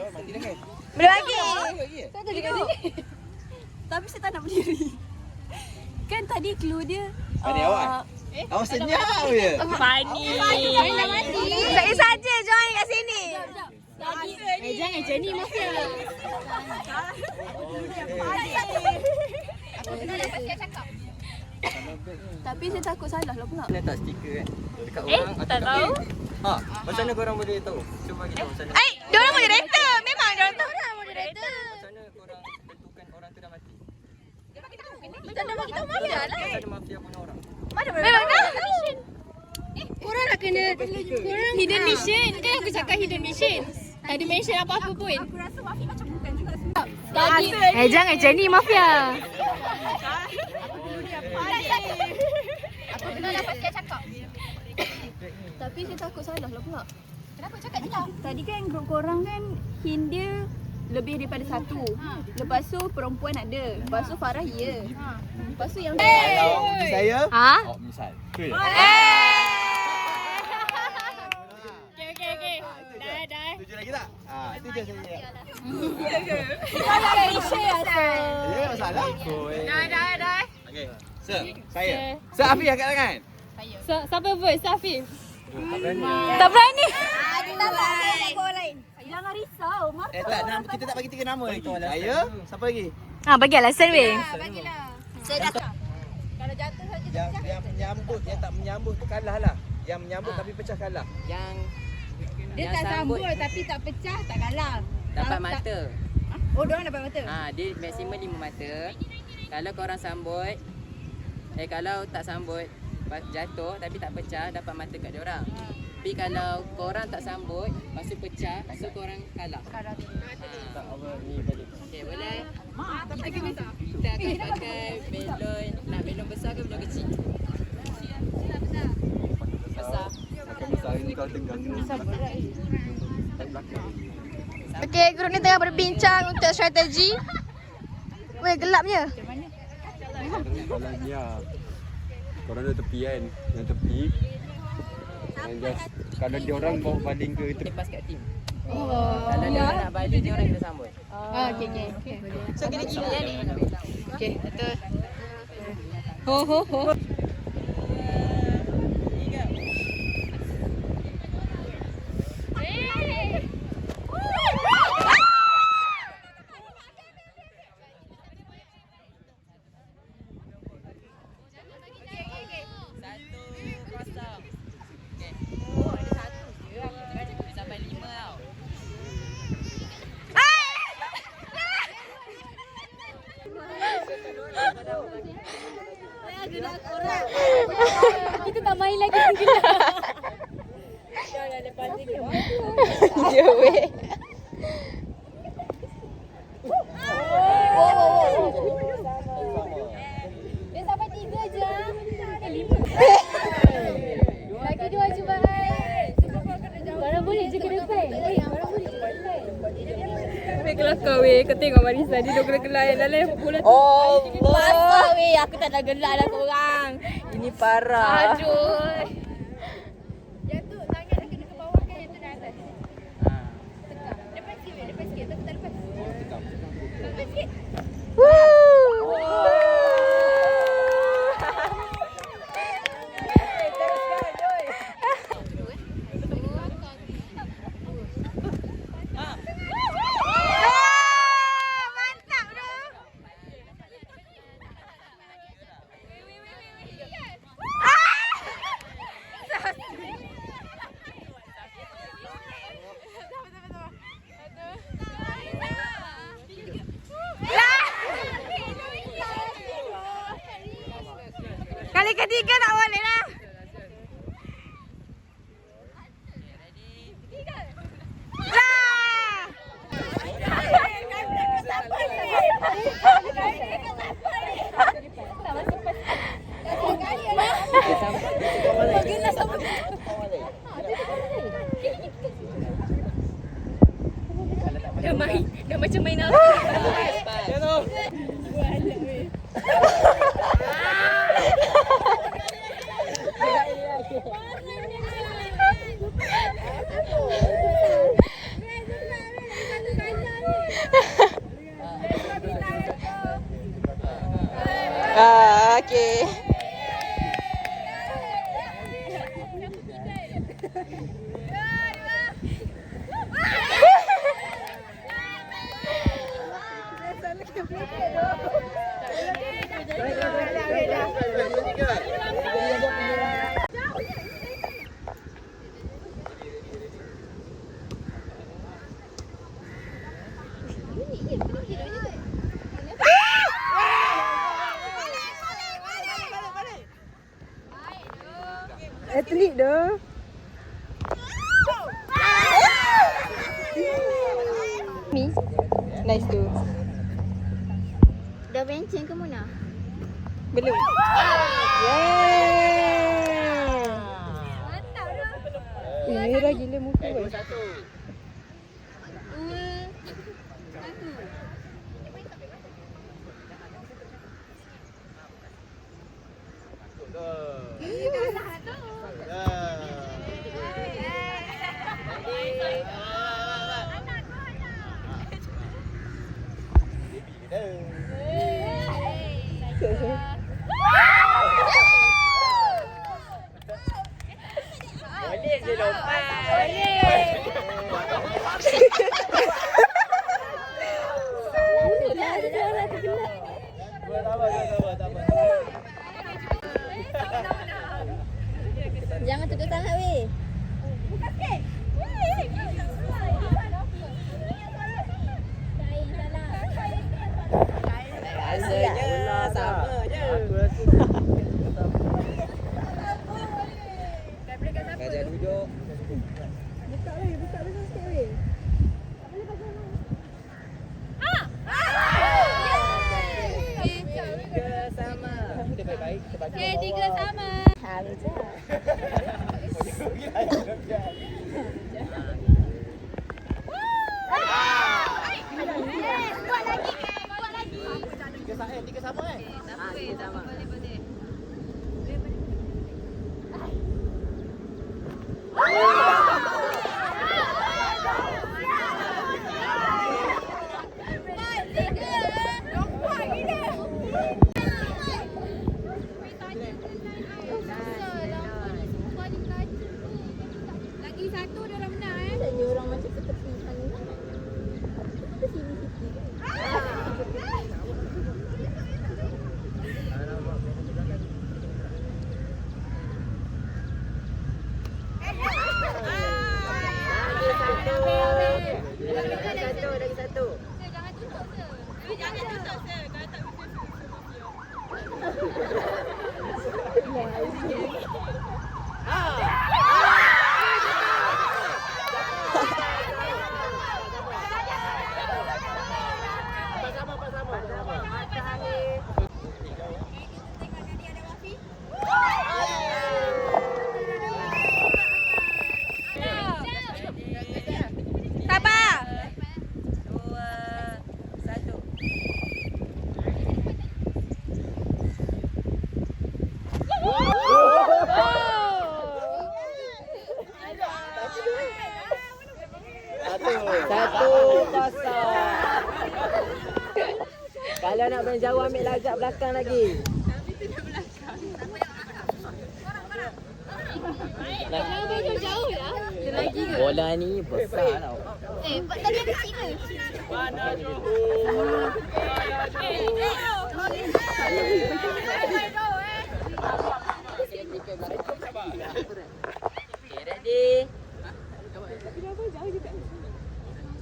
Boleh lagi. tak ada dekat sini. Tapi saya tak nak berdiri. Kan tadi clue dia awak. Awak senyap je. Fani. Saya saja join kat sini. jangan macam ni mafia. Tapi saya takut salah lah pula. Letak stiker kan dekat orang Tak tahu. Macam mana korang boleh tahu? Cuba bagi tahu macam mana. Diorang moderator. Memang diorang tahu dah moderator. Macam mana korang tentukan orang tu dah mati? Macam dah bagi tahu mafia lah. Macam mana mafia bunuh orang? Mana boleh tahu? Korang nak kena hidden mission. Kan aku cakap hidden mission. Tak ada mention apa-apa pun. Aku rasa Wafi macam bukan juga semua. Tadi Jangan macam ni mafia. Aku dengar dah pasti cakap. tapi saya takut salah lah pula. Kenapa cakap je lah? Tadi kan grup korang kan hint dia lebih daripada satu. Lepas tu perempuan ada. Lepas tu Farah ya. Lepas tu yang Kalau bagi saya, awak menyesal. Betul? Okay. Dah. Setuju lagi tak? Itu je saya. Ya, masalah. Dah. Okey. Sir, saya. Sir Afif angkat tangan. Siapa vote? Safi. Tak berani. Tak orang lain. jangan risau. Tak, kita tak bagi 3 nama lagi. Saya, siapa lagi? Bagi alasan weh. Bagilah. Saya dah. Kalau jatuh saja Yang menyambut, yang tak menyambut tu kalah lah. Yang menyambut tapi pecah kalah. Yang Dia tak sambut tapi tak pecah, tak kalah. dapat mata. Oh, diorang dapat mata? Dia maksimum 5 mata. Kalau korang sambut, kalau tak sambut, jatuh tapi tak pecah, dapat mata kat diorang. Tapi kalau korang tak sambut, lepas tu pecah, so korang kalah. Okey, boleh? Kita akan pakai belon. Nak belon besar ke belon kecil? Besar. Okey, grup ni tengah berbincang untuk strategi. Weh, gelapnya. Soalannya korang ada tepi kan? Yang tepi yang just kalau dia orang bawa baling ke tepi Lepas kat tim. Kalau dia orang nak balik, dia orang kena sambut. Okey. So, kena gila ya ni. Okey, betul. Ho. Kita tak main lagi gila. Dia weh. Dia sampai 3 je. 5. Lagi 2 cuba. Barang boleh je ke depan. Barang boleh je ke depan. Weh kelakar weh. Kau tengok Marisa dia dah gelak yang dalam bola tu. Basah weh, aku tak nak gelak dah korang. Ini parah. Aduh. Yang tu tangan dia kena ke bawah kan, yang tu dah atas. Tekan. Depan sikit, tapi tak depan. Depan sikit. Kali ketiga tak boleh lah. Dah macam main apa. Okey. Atlet dah. Nice tu. Dah benceng ke Muna? Belum. Merah gila muka weh. Boleh je lompat. Jangan tutup sangat weh. Buka sikit. Rasanya sama je. Raja duduk. Buka sikit weh. Tiga sama. Kita baik-baik. Okay, 3 sama. Harus je. Tiga sama kan? Sama. Lagi satu dia orang menang Tanya orang macam tepi sana. Ke sini sikit. Lagi satu. Jangan tutup je. Jangan tutup je. Kalau tak Sabar. 1-0. Kalau nak main jauh ambil agak belakang lagi. jauh ya. Bola ni besar tau. Tadi ada kecil ke? Okay, ready?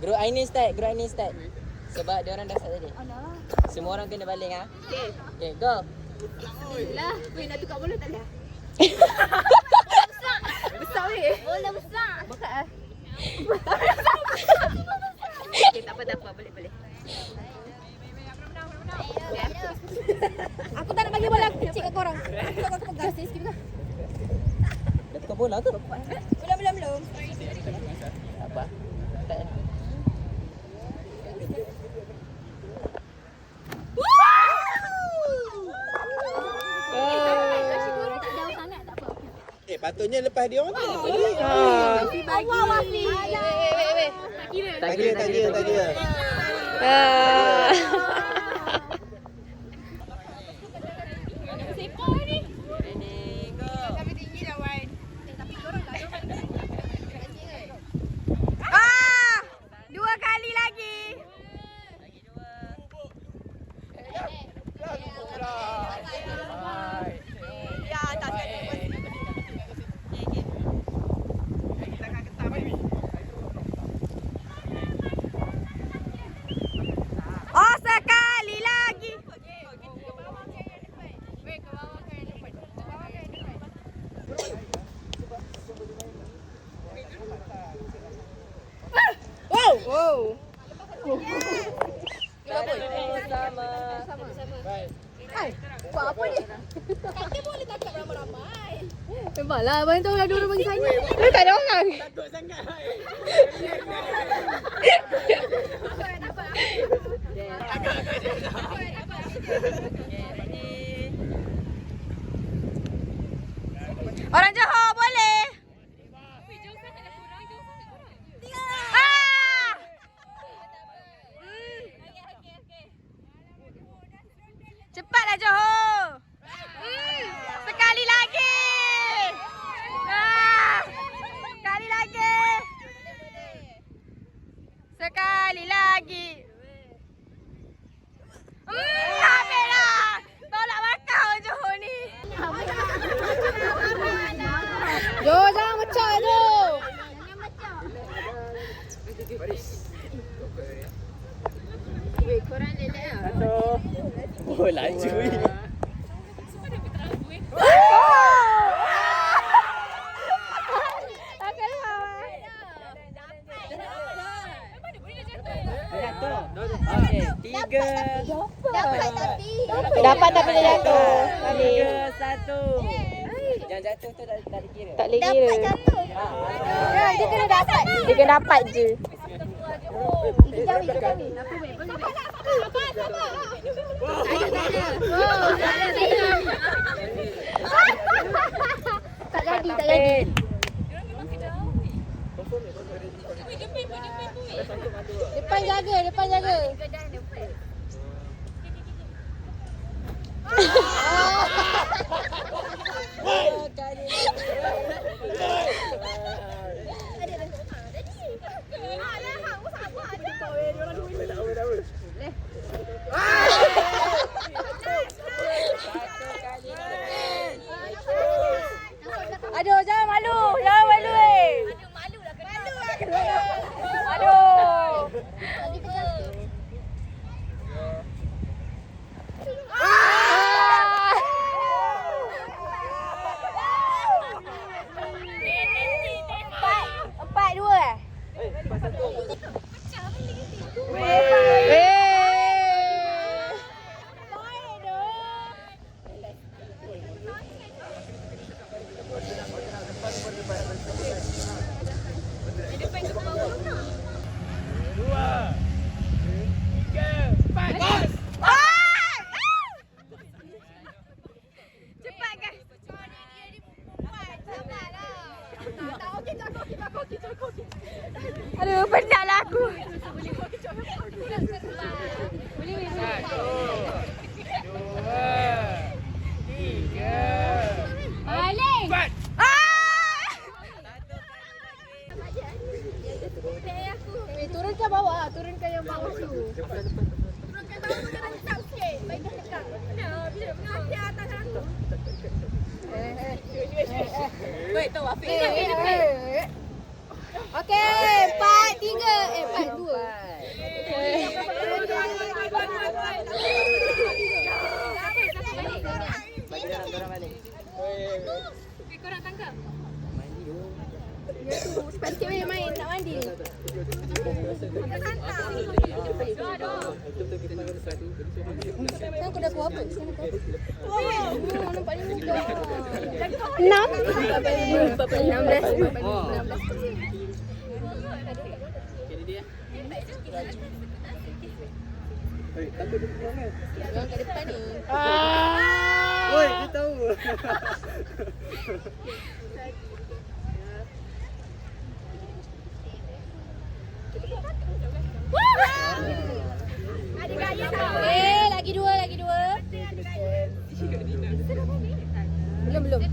Group Aini start. Sebab dia orang dah start tadi. Semua orang kena baling ah. Okay, go. Lah, weh nak tukar bola tak boleh? Besar weh. Bola besar. Buka ah. Okey, tak apa, boleh. Aku tak nak bagi bola kecil kat korang. Aku pegang sikit juga. Dah tukar bola ke? Belum. Apa? Tak. Patutnya lepas dia orang tu. Allah Wafi. Tak kira. Dua kali lagi. Ya, tak oh, sekali lagi. Wow. Buat apa ni? Kaki boleh tangkap ramai-ramai. Memanglah, abang tahu ada orang bagi saya. Tak ada orang. Takut sangat. Orang Johor boleh. Cepatlah Johor. Sekali lagi. Sekali lagi. Sekali lagi. Ambillah. Yang jatuh tu tak dikira. Tak boleh kira. Dapat jatuh. Dia kena dapat. Dia kena dapat je. Tak jadi. Depan jaga. Aduh, jangan malu. Jangan malu Malu lah kena. Aduh. Empat dua. Aduh, penatlah aku. Turunkan bawah, turunkan yang bawah tu. Turunkan bawah jangan letak sikit. Baik tekan. Hati atas aku. Wait, tu Afiq. Okey, 4-3. 4-2. Korang tangkap. Ya tu, cepat sikit boleh main. Nak mandi. Sekarang aku dah keluar apa? Nampak ni muka. 16. Yang kat depan ni. Oi, dia tahu. Lagi dua. Belum. Tu dia.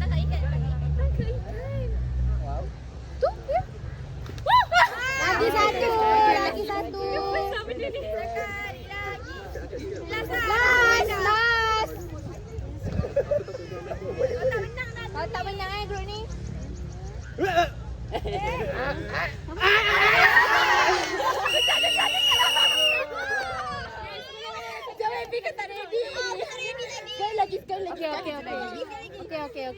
Lagi satu. Last. Kau tak menang grup ni. Jangan fikir tak ready. Sekali lagi. Okey.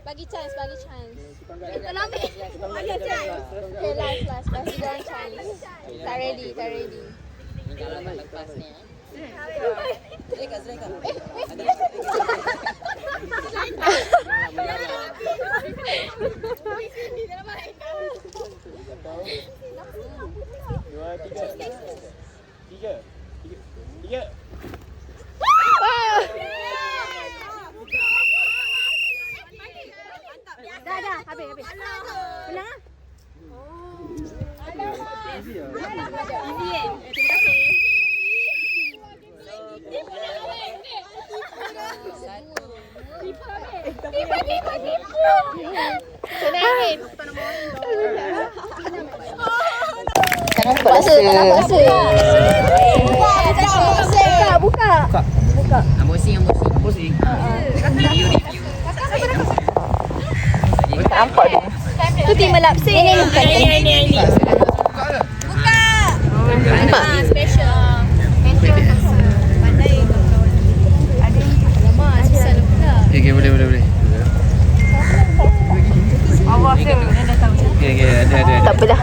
Bagi chance. Kita nak ambil. Bagi chance. Okay, last. Bagi dia chance. Tak ready. Ni kalau tak lepas ni. Kat Zulaika. Tiga. Dah. Habis. Menang ah? Jangan puasa. Buka. Unboxing. Review. Nampak tu. Tu tim lapsing. Ini. Buka. Nampak. Special. Pandai. Ada. Alamak, susah pula. Okay, boleh. Awas dia dah tahu. Okay, ada. Tak apalah.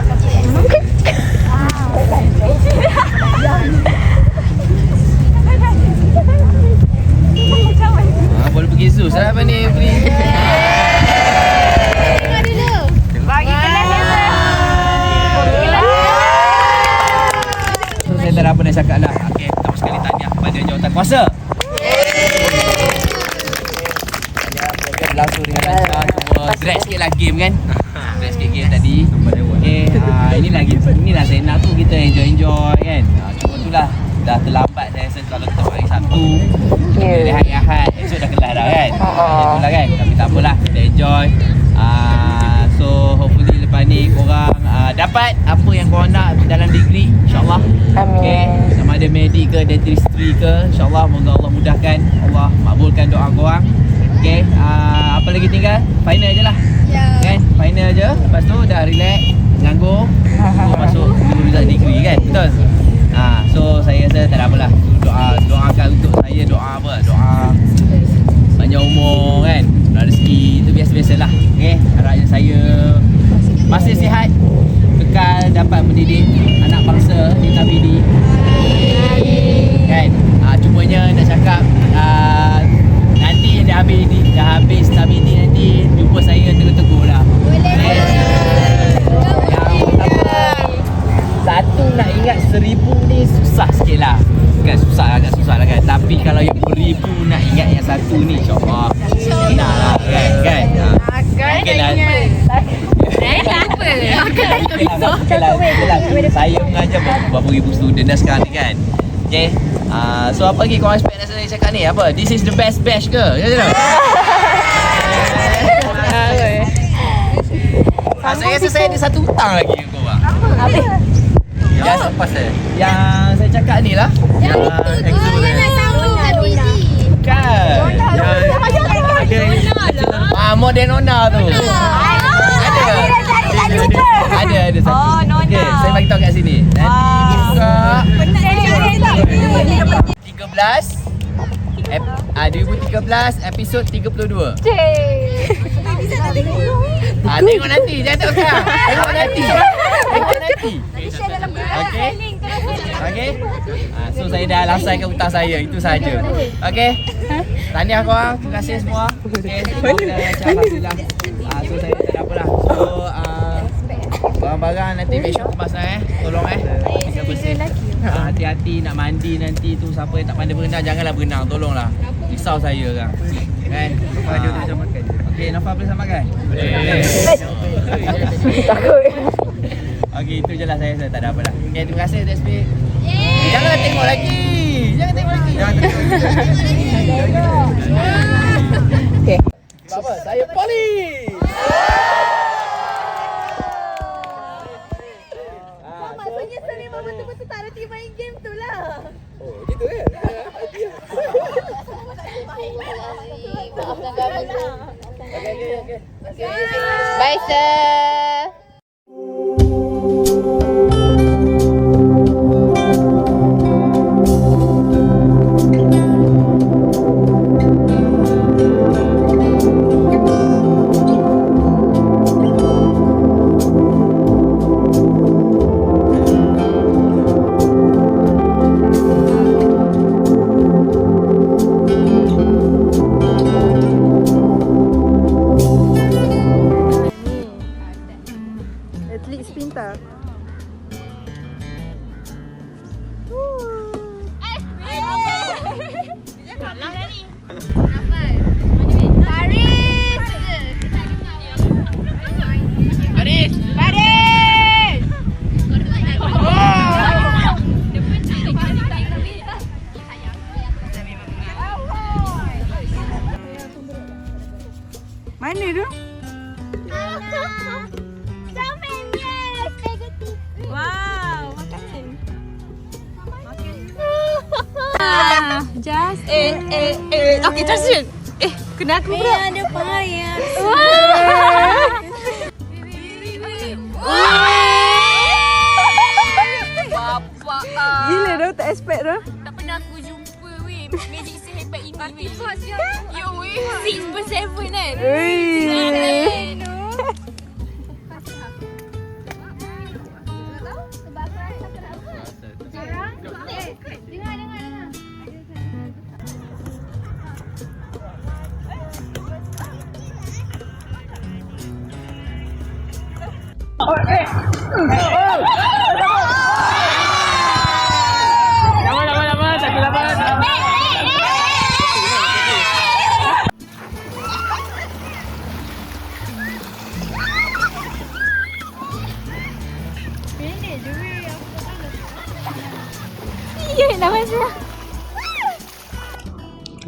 Macam Bagus lah apa ni beli. Tengok dulu. Bagi So saya tak ada apa nak cakap lah. Okay, pertama sekali tahniah kepada jawatan kuasa. Program berlangsung dengan lancar. Cuma drag sikit lah game kan. Drag sikit game tadi. Okay, inilah Zena tu kita enjoy kan. Cuma tu lah. Dah terlambat dah rasa kalau kita hari Sabtu. Dari hari Ahad esok dah kelas dah kan. Itulah kan. Tapi tak apalah, kita enjoy. So hopefully lepas ni korang dapat apa yang korang nak dalam degree, insyaAllah. Okay. Sama ada medik ke, dentistry ke, insyaAllah moga Allah mudahkan, Allah makbulkan doa korang. Okay. Apa lagi tinggal? Final je lah. Kan? Final je. Lepas tu dah relax, nganggur, masuk result degree kan. Betul? So saya rasa tak ada apalah. Doakan untuk saya, doa apa? Doa panjang umur kan, rezeki, itu biasa-biasalah. Okay, harapnya saya masih sihat, kekal dapat mendidik anak bangsa di Tabidi. Kan? Cumanya nak cakap nanti dah habis Tabidi nanti jumpa saya tegur-tegur lah. Satu nak ingat 1000 ni susah sikit lah. Kan agak susah lah kan. Tapi kalau yang 1000 nak ingat yang satu ni, insyaAllah senang lah kan. Okay lah. Saya mengajar berapa ribu student dah sekarang ni kan. Okay. So apa lagi korang expect nak saya cakap ni? Apa? This is the best batch ke? Saya rasa saya ada satu hutang lagi ke korang. Apa? Yang lepas yang saya cakap ni lah. Yang itu nak sambung Tabidi. Bukan. Ada model Nona tu. Ada satu. Oh, Nona. Okay, saya bagi tahu kat sini. Nanti buka 2013 episod 32. Tengok nanti, jangan tengok sekarang. Tengok nanti. Okay. So saya dah lasaikan hutang saya, itu saja. Okay. Tahniah korang, terima kasih semua. Okay. Alhamdulillah. So saya tak ada apalah. So barang-barang nanti make sure kemas lah tolong bisa bersih. Hati-hati nak mandi nanti tu, siapa yang tak pandai berenang janganlah berenang, tolonglah. Risau saya kan. Okey, Nafa boleh sama makan? Boleh. Takut. Okey, itu je lah saya tak ada apa dah. Okey, terima kasih DSP. Janganlah tengok lagi. Okey. Apa? Saya polis. Maksudnya saya memang betul-betul tak reti main game tu lah. Oh, gitu ke? Okay. Bye sir. Mana tu? Ramen, yes, spaghetti. Wow, makasih. Just okay, transition. Kena aku pula. Ada payah. Bapak gila dah, tak expect dah. Tak pernah aku jumpa weh magic sehebat ini weh. Yo weh 6/7 kan. Dengar.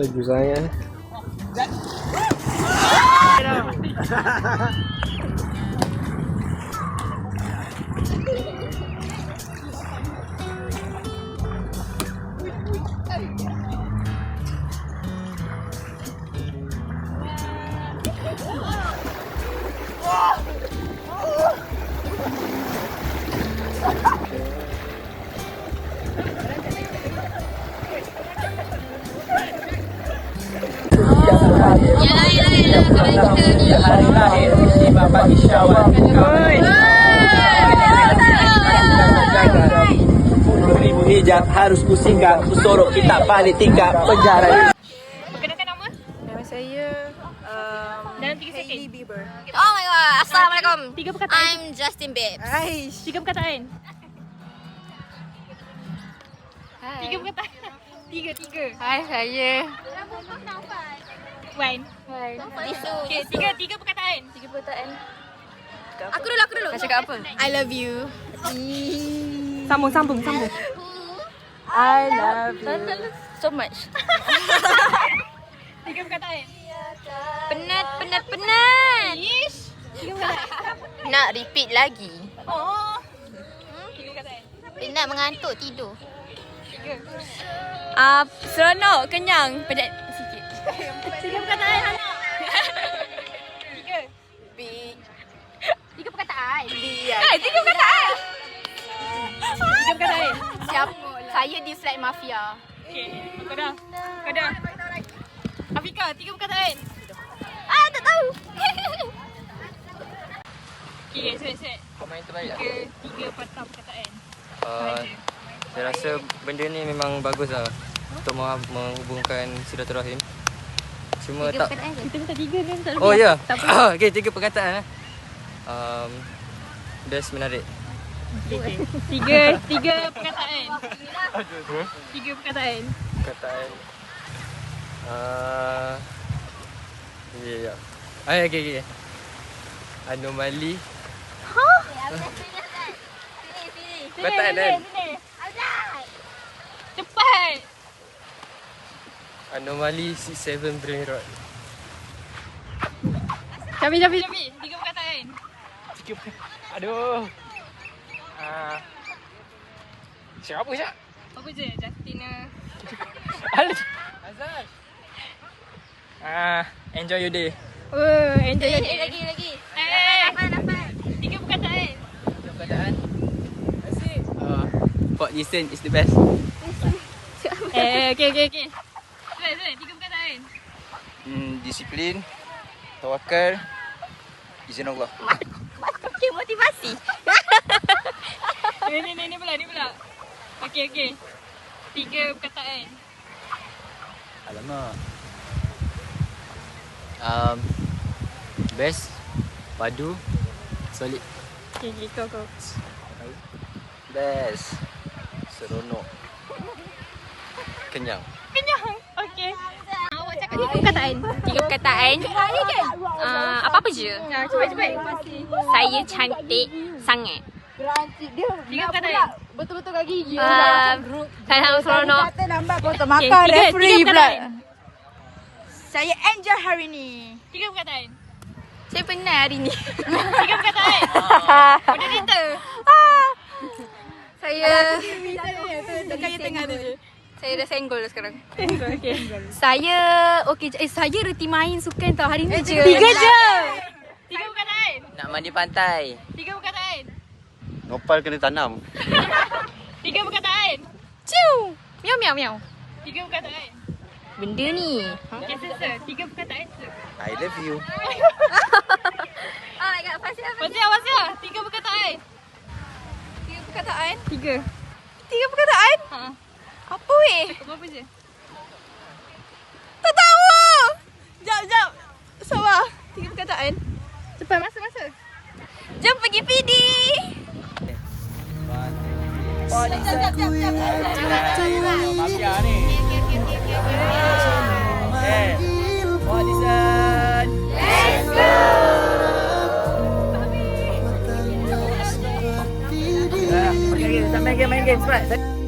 Laju sangat. Hari lahir musibah bagi syawal. 10,000 hijab harus kusinggang. Kusorok kita balik tingkat penjara. Perkenalkan nama? Nama saya Dalam 3 seken. Hailey Bieber. Oh my god. Assalamualaikum. 3 perkataan. I'm Justin Biebs. 3 perkataan. 3 perkataan. 3. Hai, saya. Wine. Tisu. Okay, 3 perkataan. 3 perkataan. Aku dulu. Nak cakap apa? I love you. Sambung. I love you so much. 3 perkataan. Penat. Ish. 3 perkataan. Nak repeat lagi. Oh. 3 perkataan. Penat mengantuk tidur. 3. Seronok, kenyang, penat sikit. 3 perkataan Hana. 3. 3 perkataan. 3 perkataan. 3 perkataan. Siapa? Saya di Flight Mafia. Okay. Kau dah. Afika, 3 perkataan. Tak tahu. Okay, set. Kau main terbaik. 3 patah perkataan. Saya rasa benda ni memang bagus lah untuk menghubungkan silaturahim. Cuma tak. Kita minta 3 kan? Tak Oh ya. Tak apa. Okey, 3 perkataan. Best menarik. 3 perkataan. 3 perkataan. Perkataan. Ya. Okey. Anomali. Perkataan kan? Cepat. Anomali C7 Brain Rot. Cabi. 3 perkataan. Aduh. Siapa je? Apa je? Justina. Azal. Enjoy your day. Oh, enjoy your day. Lagi. 3 perkataan. Asyik. Port listen is the best. Okay. Sudah, 3 perkataan. Disiplin, tawakal, izin Allah. Okay, motivasi. Ni pula. Okay. 3 perkataan. Alamak. Best, padu, solid. Okay, kau. Best, seronok, kenyang. Okay. 3 perkataan. Apa-apa je. Cepat. Saya cantik sangat. 3 perkataan. Betul-betul kat gigi. Saya seronok. Kata lambat kau Okay, makan tiga referee pula. perkataan. Saya enjoy hari ni. 3 perkataan. Saya penat hari ni. 3 perkataan. Moderator. Saya Tekan yang tengah tu je. Saya dah senggol sekarang. Okay. Saya saya reti main sukan tau hari ni je. 3 je. 3 perkataan. Nak mandi pantai. 3 perkataan. Nopal kena tanam. 3 perkataan. Ciu. Miau. 3 perkataan. Benda ni. Okay, sir. 3 perkataan, sir. I love you. Oh my god, pasal Wasiah. 3 perkataan. 3 perkataan. 3. 3 perkataan? Ha. Apa weh? Apa je? Tak tahu. Jap. Sabar. 3 perkataan. Cepat, masa. Jom pergi bagi PD. Mafia ni. Okay. Audition. Let's go. Okay, main game cepat.